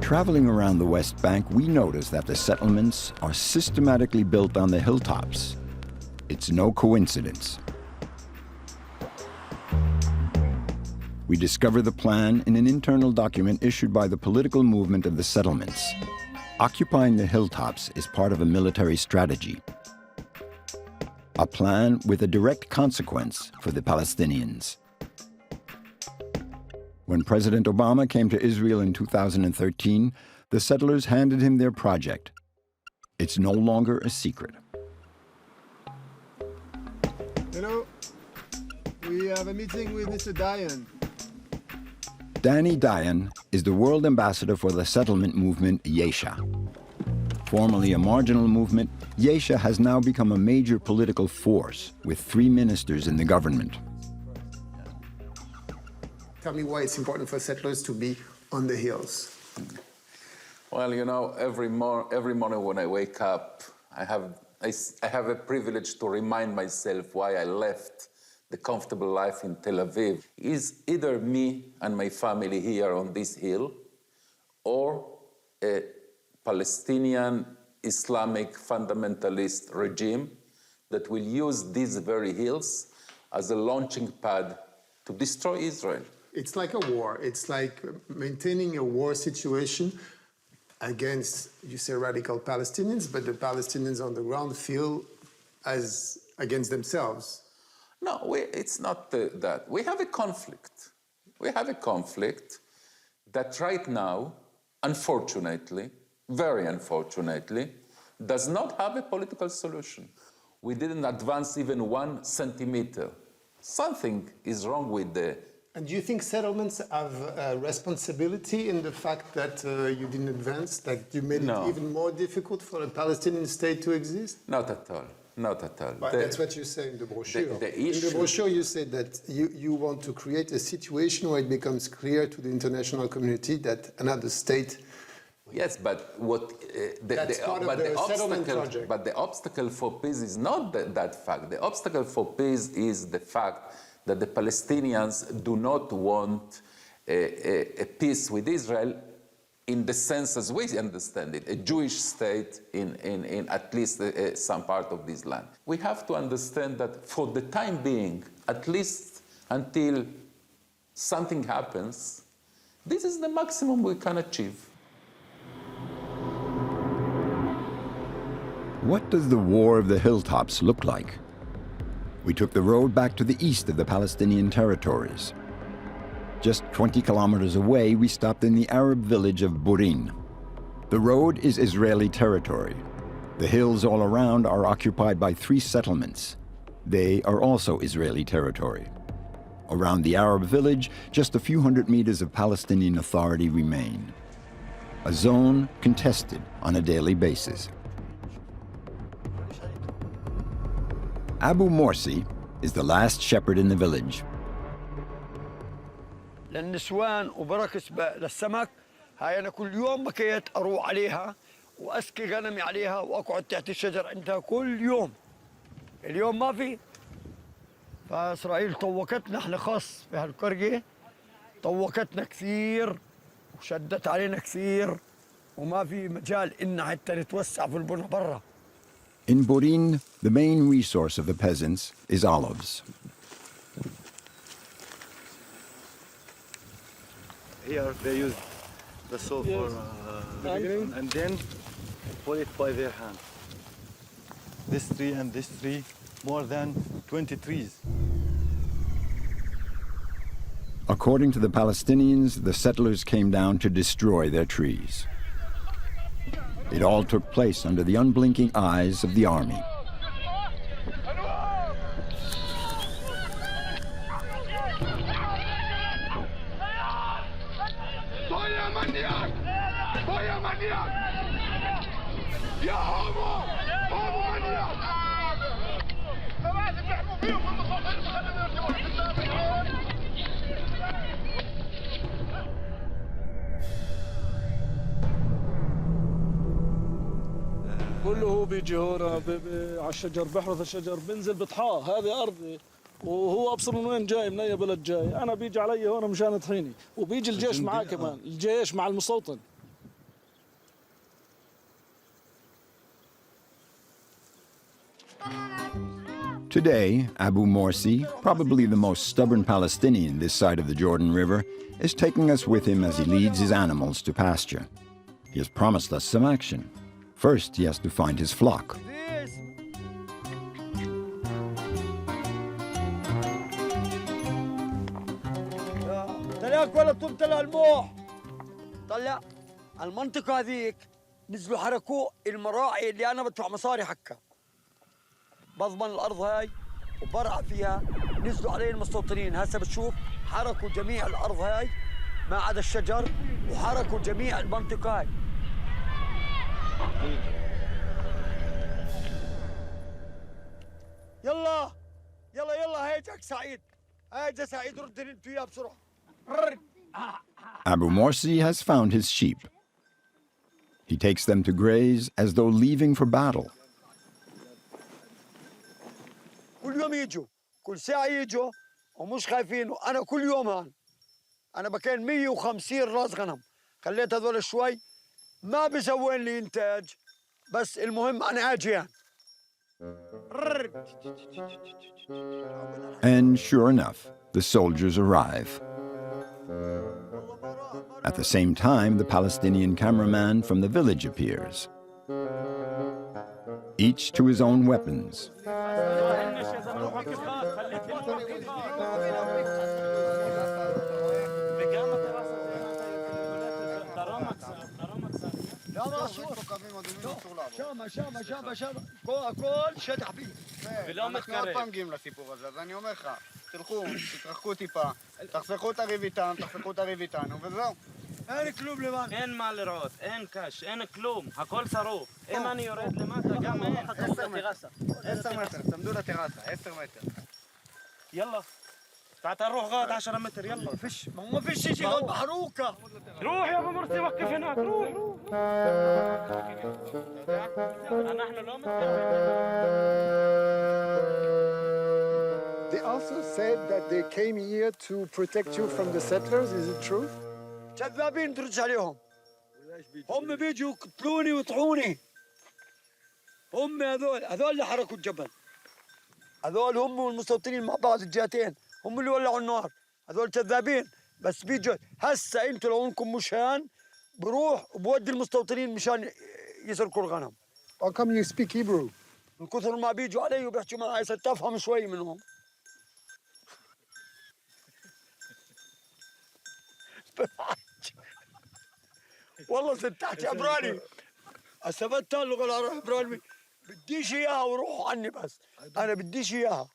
Traveling around the West Bank, we notice that the settlements are systematically built on the hilltops. It's no coincidence. We discover the plan in an internal document issued by the political movement of the settlements. Occupying the hilltops is part of a military strategy, a plan with a direct consequence for the Palestinians. When President Obama came to Israel in 2013, the settlers handed him their project. It's no longer a secret. Hello, we have a meeting with Mr. Dayan. Danny Dayan is the world ambassador for the settlement movement Yesha. Formerly a marginal movement, Yesha has now become a major political force with 3 ministers in the government. Tell me why it's important for settlers to be on the hills. Well, you know, every morning when I wake up, I have a privilege to remind myself why I left the comfortable life in Tel Aviv. Is either me and my family here on this hill, or a Palestinian Islamic fundamentalist regime that will use these very hills as a launching pad to destroy Israel. It's like a war. It's like maintaining a war situation against, you say, radical Palestinians, but the Palestinians on the ground feel as against themselves. No, it's not that. We have a conflict. We have a conflict that right now, unfortunately, very unfortunately, does not have a political solution. We didn't advance even 1 centimeter. Something is wrong with the... And do you think settlements have a responsibility in the fact that you didn't advance, that you made it even more difficult for a Palestinian state to exist? Not at all. Not at all. But that's what you say in the brochure. The issue... In the brochure, you say that you want to create a situation where it becomes clear to the international community that another state... Yes, but what the obstacle for peace is not that fact. The obstacle for peace is the fact that the Palestinians do not want a peace with Israel in the sense as we understand it, a Jewish state in at least some part of this land. We have to understand that for the time being, at least until something happens, this is the maximum we can achieve. What does the War of the Hilltops look like? We took the road back to the east of the Palestinian territories. Just 20 kilometers away, we stopped in the Arab village of Burin. The road is Israeli territory. The hills all around are occupied by 3 settlements. They are also Israeli territory. Around the Arab village, just a few hundred meters of Palestinian Authority remain. A zone contested on a daily basis. Abu Morsi is the last shepherd in the village. للنسوان وبركس للسمك هاي أنا كل يوم بكيت أروح عليها وأسقي غنمي عليها وأقعد تحت الشجر عندها كل يوم. اليوم ما في. فإسرائيل طوقتنا احنا خاص في هالقرية طوقتنا كثير وشدت علينا كثير وما في مجال إن حتى نتوسع في البنى برا. In Burin, the main resource of the peasants is olives. Here they use the saw for beginning, and then pull it by their hand. This tree and this tree, more than 20 trees. According to the Palestinians, the settlers came down to destroy their trees. It all took place under the unblinking eyes of the army. كله هو بيجي هون على الشجر بحرث الشجر بنزل بطحاه هذه ارضي وهو ابصر من وين جاي من اي بلد جاي انا بيجي علي هون مشان يطحيني وبيجي الجيش معاه كمان الجيش مع المستوطن Today, Abu Morsi, probably the most stubborn Palestinian this side of the Jordan River, is taking us with him as he leads his animals to pasture. He has promised us some action. First, he has to find his flock. ولا طلع الموح طلع المنطقة هذيك نزلوا حركوا المراعي اللي أنا بدفع مصاري حقها بضمن الأرض هاي وبرع فيها نزلوا علي المستوطنين هسه بتشوف حركوا جميع الأرض هاي ما عدا الشجر وحركوا جميع المنطقة هاي يلا يلا يلا هيجك سعيد هيجا سعيد رد انتو اياه بسرعة Abu Morsi has found his sheep. He takes them to graze as though leaving for battle. كل يوم يجوا كل ساعة يجوا ومش خايفين وأنا كل يوم هان أنا بكين 150 راس غنم خليت هذول شوي ما بيسوين لي إنتاج بس المهم أنا أجي يعني. And sure enough, the soldiers arrive. At the same time, the Palestinian cameraman from the village appears. Each to his own weapons. אנחנו עוד פעם מגיעים לסיפור הזה, אז אני אומר לך, תלכו, תתרחקו טיפה, תחסכו את הריב איתם, תחסכו את הריב איתנו, וזהו. אין כלום למעלה. אין מה לראות, אין קש, אין כלום, הכל שרוף. אם אני יורד למטה, גם אין חתוך לטרסה. 10 מטר, תעמדו לטרסה, 10 מטר. يلا تعال نروح غاد 10 متر يلا ما فيش شيء غاد محروقة روح يا ابو مرسي وقف هناك روح نحن لو They also said that they came here to protect you from the settlers. Is it true? كذابين ترد عليهم هم بيجوا يقتلوني ويطحوني هم هذول اللي حركوا الجبل هذول هم والمستوطنين مع بعض الجهتين هم اللي ولعوا النار هذول كذابين بس بيجوا هسه انتوا لو انكم مشان بروح وبودي المستوطنين مشان يسرقوا الغنم. How come you speak Hebrew? من كثر ما بيجوا علي وبيحكوا معي صرت افهم شوي منهم. والله صرت احكي عبراني اثبتت اللغه العبرانيه بديش اياها وروحوا عني بس انا بديش اياها.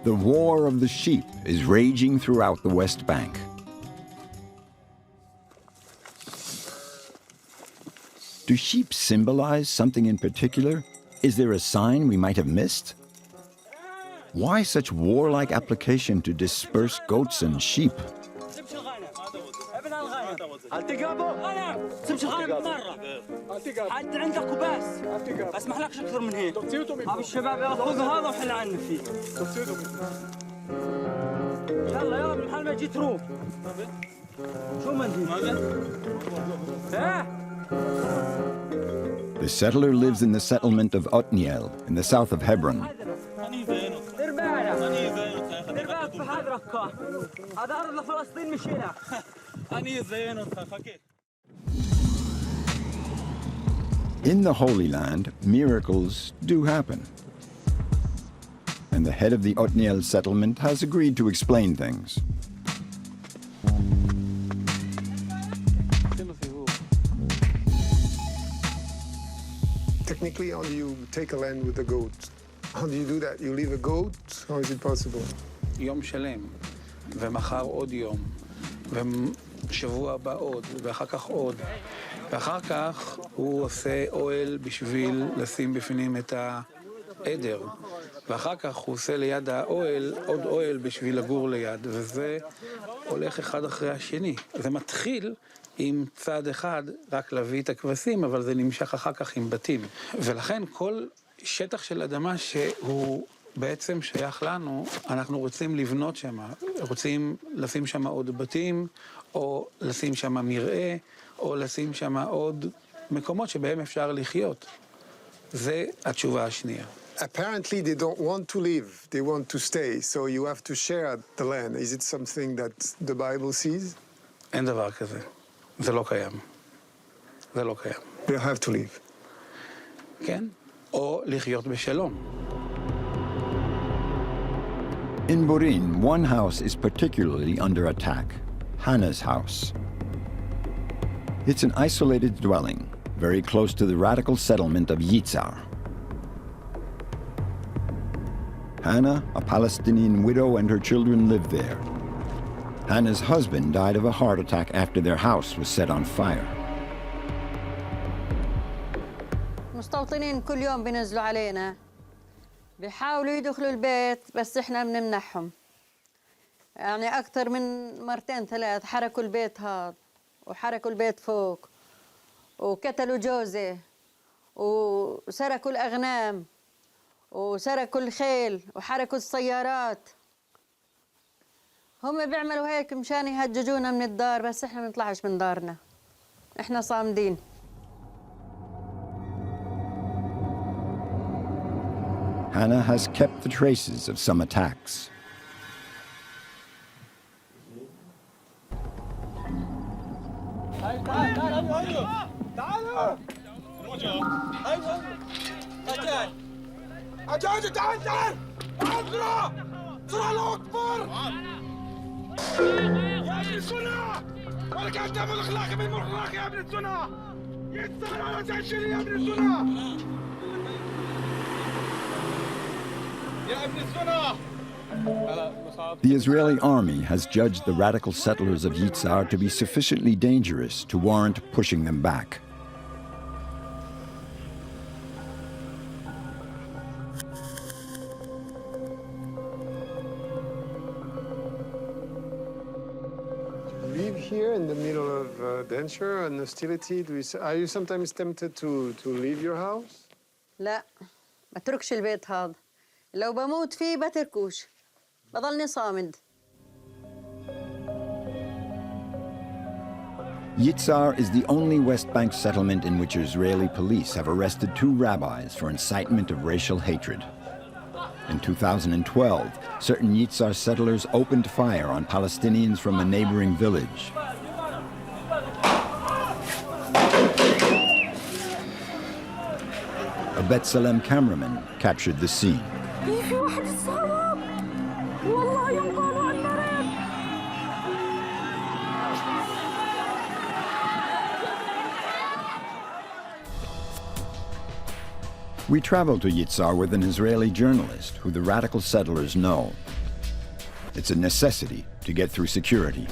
The war of the sheep is raging throughout the West Bank. Do sheep symbolize something in particular? Is there a sign we might have missed? Why such warlike application to disperse goats and sheep? حد عندك وبس اسمح لكش اكثر من هيك ابو الشباب يلا خذ هذا وحل عني فيه يلا يلا من حال ما جيت روح شو مندي The settler lives in the settlement of Otniel in the south of Hebron. In the Holy Land, miracles do happen. And the head of the Otniel settlement has agreed to explain things. Technically, how do you take a land with a goat? How do you do that? You leave a goat? How is it possible? יום שלם, ומחר עוד יום, ושבוע הבא עוד, ואחר כך עוד. ואחר כך הוא עושה אוהל בשביל לשים בפנים את העדר. ואחר כך הוא עושה ליד האוהל עוד אוהל בשביל לגור ליד, וזה הולך אחד אחרי השני. זה מתחיל עם צד אחד רק להביא את הכבשים, אבל זה נמשך אחר כך עם בתים. ולכן כל שטח של אדמה שהוא בעצם שייך לנו, אנחנו רוצים לבנות שם, רוצים לשים שם עוד בתים, או לשים שם מרעה, או לשים שם עוד מקומות שבהם אפשר לחיות. זה התשובה השנייה. apparently they don't want to leave, they want to stay, so you have to share the land. Is it something that the Bible sees? אין דבר כזה. זה לא קיים. זה לא קיים. They have to leave. כן? או לחיות בשלום. In Burin, one house is particularly under attack, Hannah's house. It's an isolated dwelling, very close to the radical settlement of Yitzhar. Hannah, a Palestinian widow, and her children live there. Hannah's husband died of a heart attack after their house was set on fire. مستوطنين كل يوم بينزلوا علينا بيحاولوا يدخلوا البيت بس احنا بنمنعهم يعني اكثر من مرتين ثلاث حركوا البيت هذا وحركوا البيت فوق وقتلوا جوزي وسرقوا الاغنام وسرقوا الخيل وحركوا السيارات هم بيعملوا هيك مشان يهججونا من الدار بس احنا ما نطلعش من دارنا احنا صامدين. Hannah has kept the traces of some attacks. The Israeli army has judged the radical settlers of Yitzhar to be sufficiently dangerous to warrant pushing them back. Live here in the middle of danger and hostility. Are you sometimes tempted to leave your house? لا ما اتركش البيت هذا لو بموت فيه بتركوش بضلني صامد. Yitzhar is the only West Bank settlement in which Israeli police have arrested 2 rabbis for incitement of racial hatred. In 2012, certain Yitzhar settlers opened fire on Palestinians from a neighboring village. A B'Tselem cameraman captured the scene. We traveled to Yitzhar with an Israeli journalist who the radical settlers know. It's a necessity to get through security.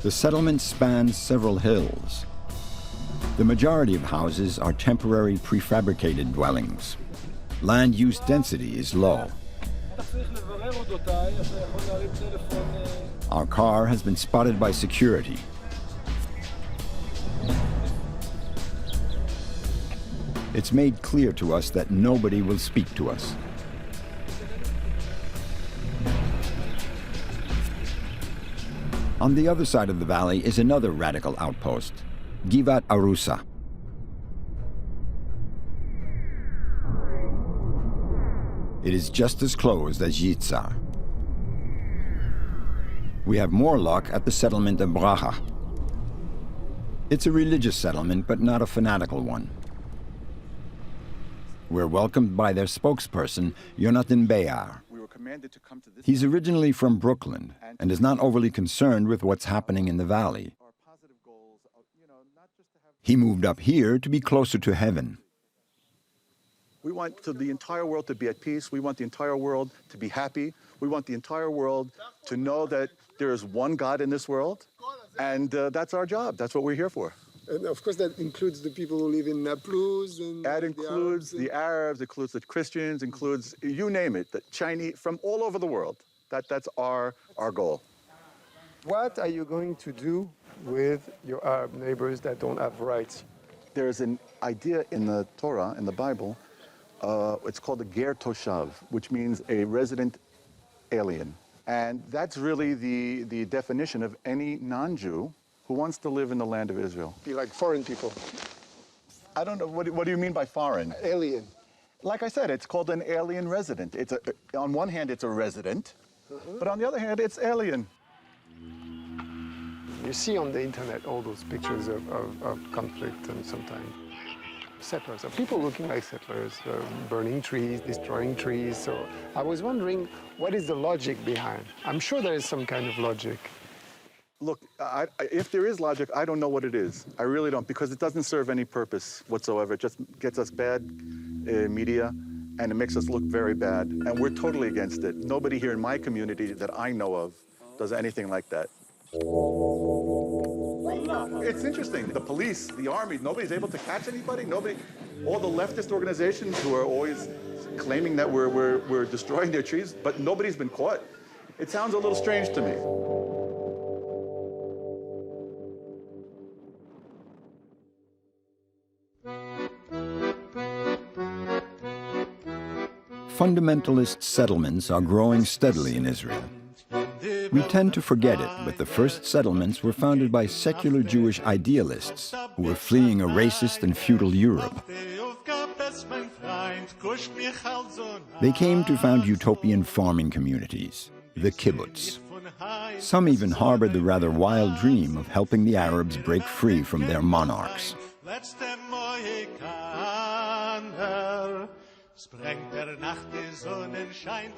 The settlement spans several hills. The majority of houses are temporary prefabricated dwellings. Land use density is low. Our car has been spotted by security. It's made clear to us that nobody will speak to us. On the other side of the valley is another radical outpost, Givat Arusa. It is just as closed as Yitzhar. We have more luck at the settlement of Bracha. It's a religious settlement, but not a fanatical one. We're welcomed by their spokesperson, Yonatan Bayar. He's originally from Brooklyn and is not overly concerned with what's happening in the valley. He moved up here to be closer to heaven. We want the entire world to be at peace. We want the entire world to be happy. We want the entire world to know that there is one God in this world, and that's our job. That's what we're here for. And of course, that includes the people who live in Naples. And that includes the Arabs, includes the Christians, includes, you name it, the Chinese, from all over the world. That's our goal. What are you going to do with your Arab neighbors that don't have rights? There's an idea in the Torah, in the Bible, it's called a ger toshav, which means a resident alien. And that's really the definition of any non-Jew who wants to live in the land of Israel. Be like foreign people. I don't know, what do you mean by foreign? Alien. Like I said, it's called an alien resident. On one hand, it's a resident, but on the other hand, it's alien. You see on the internet all those pictures of conflict and sometimes settlers, or people looking like settlers, burning trees, destroying trees. So I was wondering, what is the logic behind? I'm sure there is some kind of logic. Look, if there is logic, I don't know what it is. I really don't, because it doesn't serve any purpose whatsoever. It just gets us bad media, and it makes us look very bad, and we're totally against it. Nobody here in my community that I know of does anything like that. It's interesting. The police, the army, nobody's able to catch anybody. Nobody, all the leftist organizations who are always claiming that we're destroying their trees, but nobody's been caught. It sounds a little strange to me. Fundamentalist settlements are growing steadily in Israel. We tend to forget it, but the first settlements were founded by secular Jewish idealists who were fleeing a racist and feudal Europe. They came to found utopian farming communities, the kibbutz. Some even harbored the rather wild dream of helping the Arabs break free from their monarchs.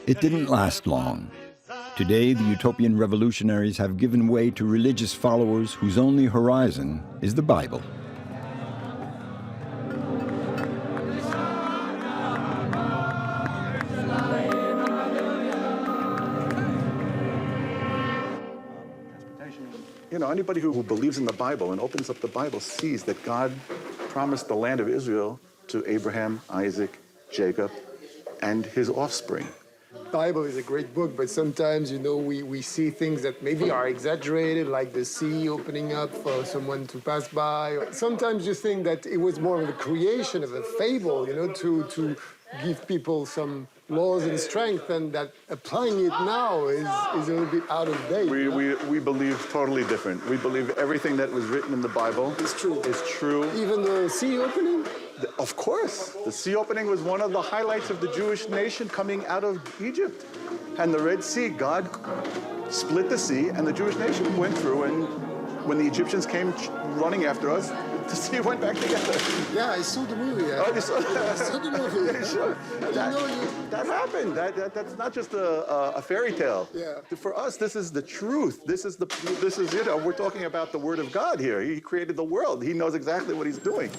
It didn't last long. Today, the utopian revolutionaries have given way to religious followers whose only horizon is the Bible. You know, anybody who believes in the Bible and opens up the Bible sees that God promised the land of Israel to Abraham, Isaac, Jacob, and his offspring. The Bible is a great book, but sometimes, you know, we see things that maybe are exaggerated, like the sea opening up for someone to pass by. Sometimes you think that it was more of a creation of a fable, you know, to give people some laws and strength, and that applying it now is a little bit out of date. We believe totally different. We believe everything that was written in the Bible is true. Even the sea opening? Of course. The sea opening was one of the highlights of the Jewish nation coming out of Egypt. And the Red Sea, God split the sea, and the Jewish nation went through, and when the Egyptians came running after us, the sea went back together. Yeah, I saw the movie. Oh, you saw that? I saw the movie. Yeah, sure. That happened. That's not just a fairy tale. Yeah. For us, this is the truth. This is you know, we're talking about the Word of God here. He created the world. He knows exactly what he's doing.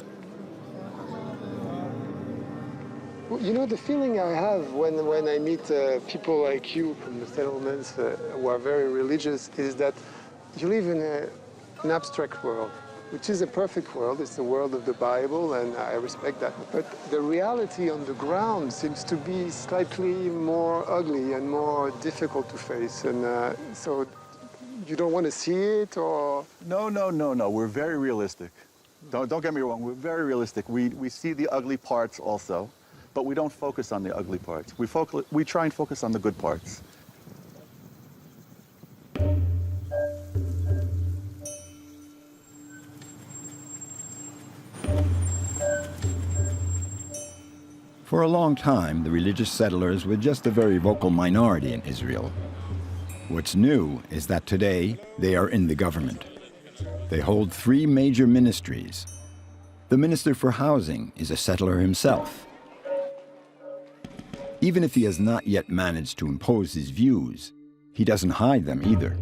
You know, the feeling I have when I meet people like you from the settlements who are very religious is that you live in an abstract world, which is a perfect world. It's the world of the Bible, and I respect that. But the reality on the ground seems to be slightly more ugly and more difficult to face. And so you don't want to see it, or? No. We're very realistic. Don't get me wrong. We're very realistic. We see the ugly parts also. But we don't focus on the ugly parts. We try and focus on the good parts. For a long time, the religious settlers were just a very vocal minority in Israel. What's new is that today they are in the government. They hold 3 major ministries. The Minister for Housing is a settler himself. Even if he has not yet managed to impose his views, he doesn't hide them either.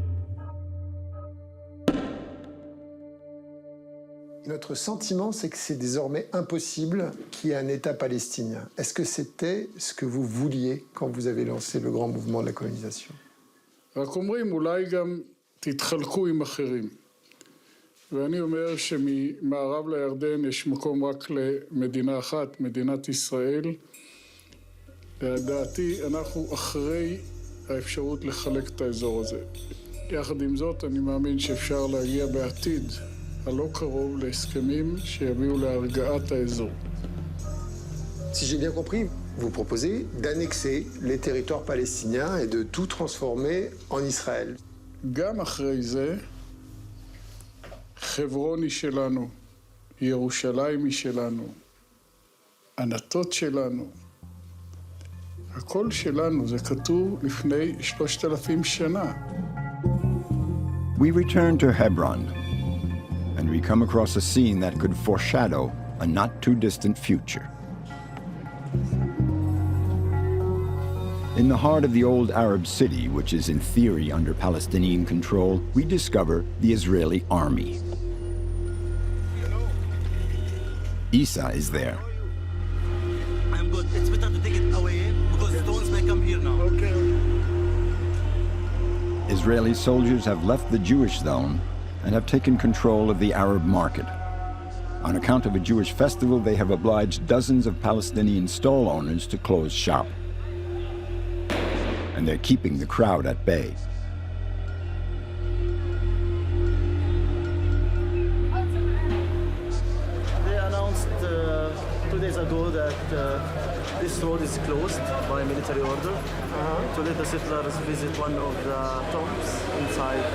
Notre sentiment, c'est que c'est désormais impossible qu'il y ait un État palestinien. Est-ce que c'était ce que vous vouliez quand vous avez lancé le grand mouvement de la colonisation? רק אומרים, אולי גם תתחלקו עם אחרים. ואני אומר שממערב לירדן יש מקום רק למדינה אחת, מדינת ישראל. לדעתי, אנחנו אחרי האפשרות לחלק את האזור הזה. יחד עם זאת, אני מאמין שאפשר להגיע בעתיד הלא קרוב להסכמים שיביאו להרגעת האזור. Si j'ai bien compris, vous proposez d'annexer les territoires palestiniens et de tout transformer en Israël. גם אחרי זה, חברון היא שלנו. ירושלים היא שלנו, ענתות שלנו, הכל שלנו, זה כתוב לפני 3,000 שנה. We return to Hebron, and we come across a scene that could foreshadow a not-too-distant future. In the heart of the old Arab city, which is in theory under Palestinian control, we discover the Israeli army. Isa is there. I'm good. It's better to take it away because stones may come here now. Okay. Israeli soldiers have left the Jewish zone and have taken control of the Arab market. On account of a Jewish festival, they have obliged dozens of Palestinian stall owners to close shop. And they're keeping the crowd at bay. They announced 2 days ago that this road is closed by military order to let the settlers visit one of the tombs inside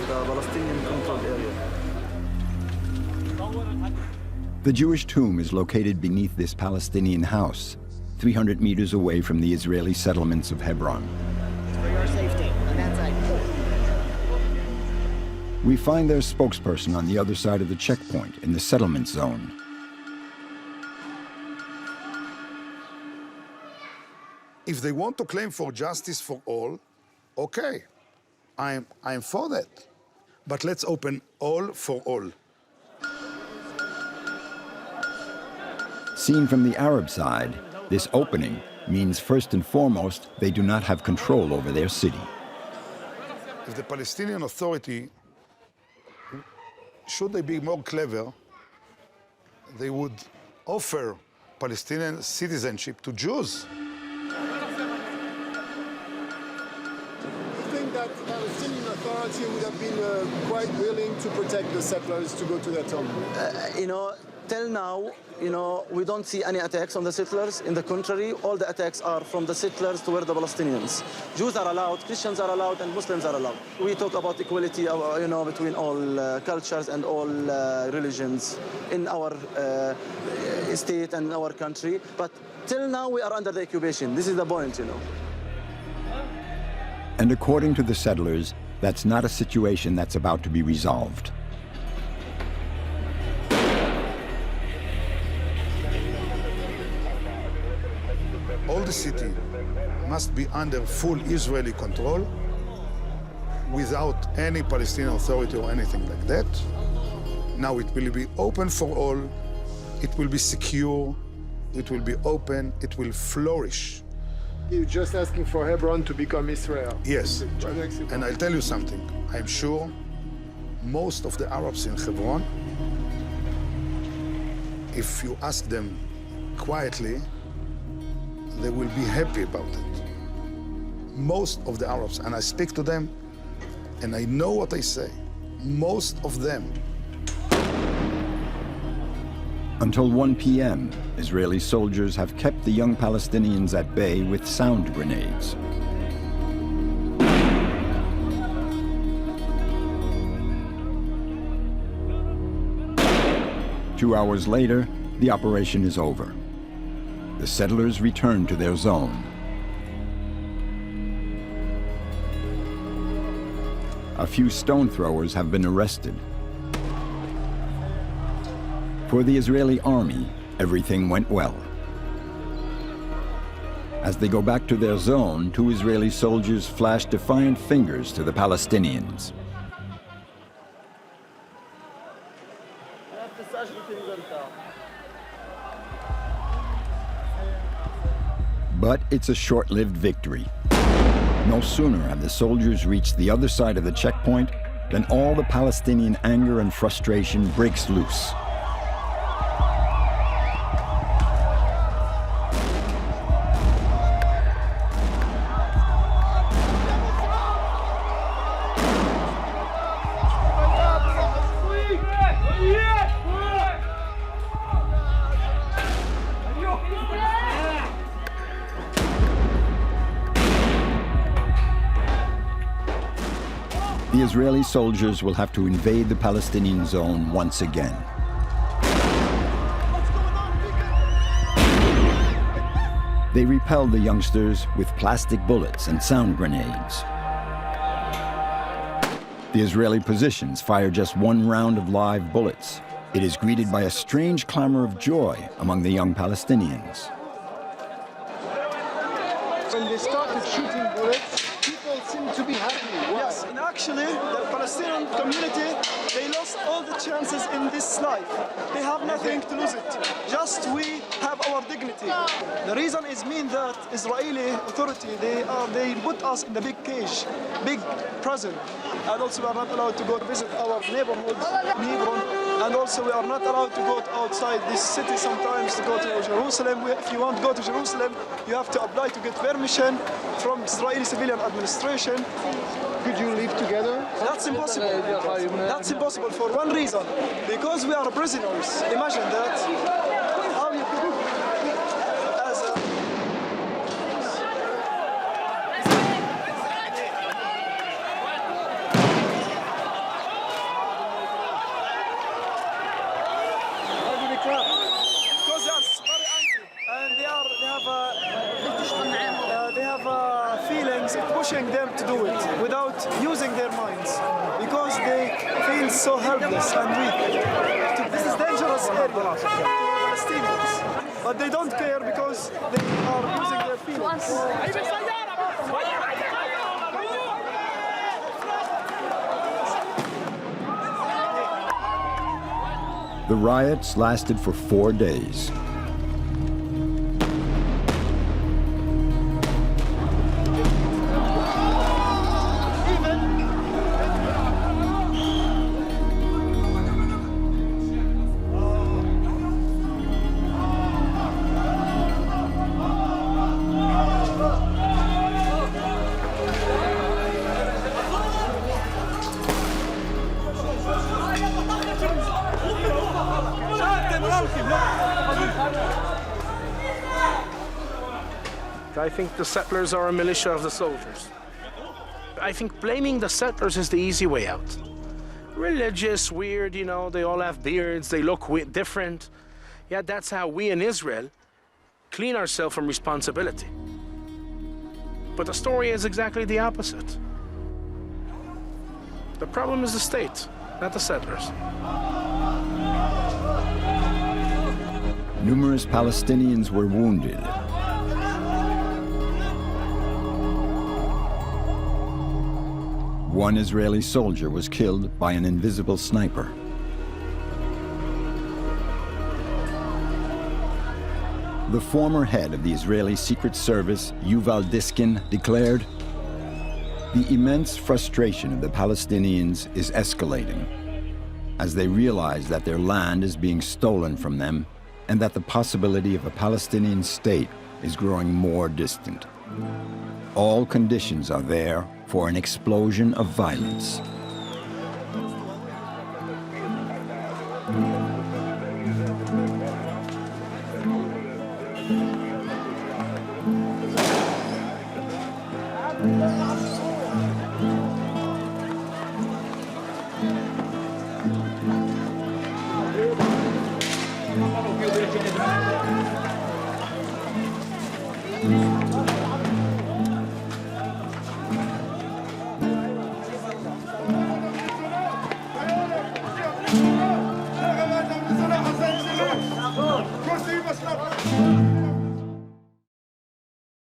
the Palestinian controlled area. The Jewish tomb is located beneath this Palestinian house, 300 meters away from the Israeli settlements of Hebron. For your safety, on that side. We find their spokesperson on the other side of the checkpoint in the settlement zone. If they want to claim for justice for all, okay, I'm for that. But let's open all for all. Seen from the Arab side, this opening means first and foremost they do not have control over their city. If the Palestinian Authority, should they be more clever, they would offer Palestinian citizenship to Jews. I think that the Palestinian Authority would have been quite willing to protect the settlers to go to their tomb. Till now, we don't see any attacks on the settlers. In the contrary, all the attacks are from the settlers toward the Palestinians. Jews are allowed, Christians are allowed, and Muslims are allowed. We talk about equality, between all cultures and all religions in our state and our country. But till now, we are under the occupation. This is the point, And according to the settlers, that's not a situation that's about to be resolved. All the city must be under full Israeli control without any Palestinian Authority or anything like that. Now it will be open for all, it will be secure, it will be open, it will flourish. You're just asking for Hebron to become Israel. Yes, and I'll tell you something. I'm sure most of the Arabs in Hebron, if you ask them quietly, they will be happy about it. Most of the Arabs, and I speak to them, and I know what they say, most of them. Until 1 p.m., Israeli soldiers have kept the young Palestinians at bay with sound grenades. Two hours later, the operation is over. The settlers return to their zone. A few stone throwers have been arrested. For the Israeli army, everything went well. As they go back to their zone, 2 Israeli soldiers flash defiant fingers to the Palestinians. But it's a short-lived victory. No sooner have the soldiers reached the other side of the checkpoint than all the Palestinian anger and frustration breaks loose. The Israeli soldiers will have to invade the Palestinian zone once again. They repelled the youngsters with plastic bullets and sound grenades. The Israeli positions fire just one round of live bullets. It is greeted by a strange clamor of joy among the young Palestinians. When they started shooting bullets, people seem to be happy. Why? Yes, and actually, the Palestinian community, they lost all the chances in this life. They have nothing to lose it. Just we have our dignity. The reason is mean that Israeli authority, they put us in the big cage, big prison. And also we are not allowed to go to visit our neighborhoods in Hebron. And also we are not allowed to go outside this city sometimes to go to Jerusalem. If you want to go to Jerusalem, you have to apply to get permission from Israeli civilian administration. Could you live together? That's impossible. That's impossible for one reason. Because we are prisoners. Imagine that. How you could as a because they are very angry and they have feelings pushing them to do it without using their minds because they feel so helpless and weak. This is dangerous area to Palestinians, but they don't care because they are using their feelings. The riots lasted for 4 days. I think the settlers are a militia of the soldiers. I think blaming the settlers is the easy way out. Religious, weird, you know, they all have beards, they look different. Yeah, that's how we in Israel clean ourselves from responsibility. But the story is exactly the opposite. The problem is the state, not the settlers. Numerous Palestinians were wounded. One Israeli soldier was killed by an invisible sniper. The former head of the Israeli Secret Service, Yuval Diskin, declared, "The immense frustration of the Palestinians is escalating as they realize that their land is being stolen from them and that the possibility of a Palestinian state is growing more distant. All conditions are there for an explosion of violence." كرسي بس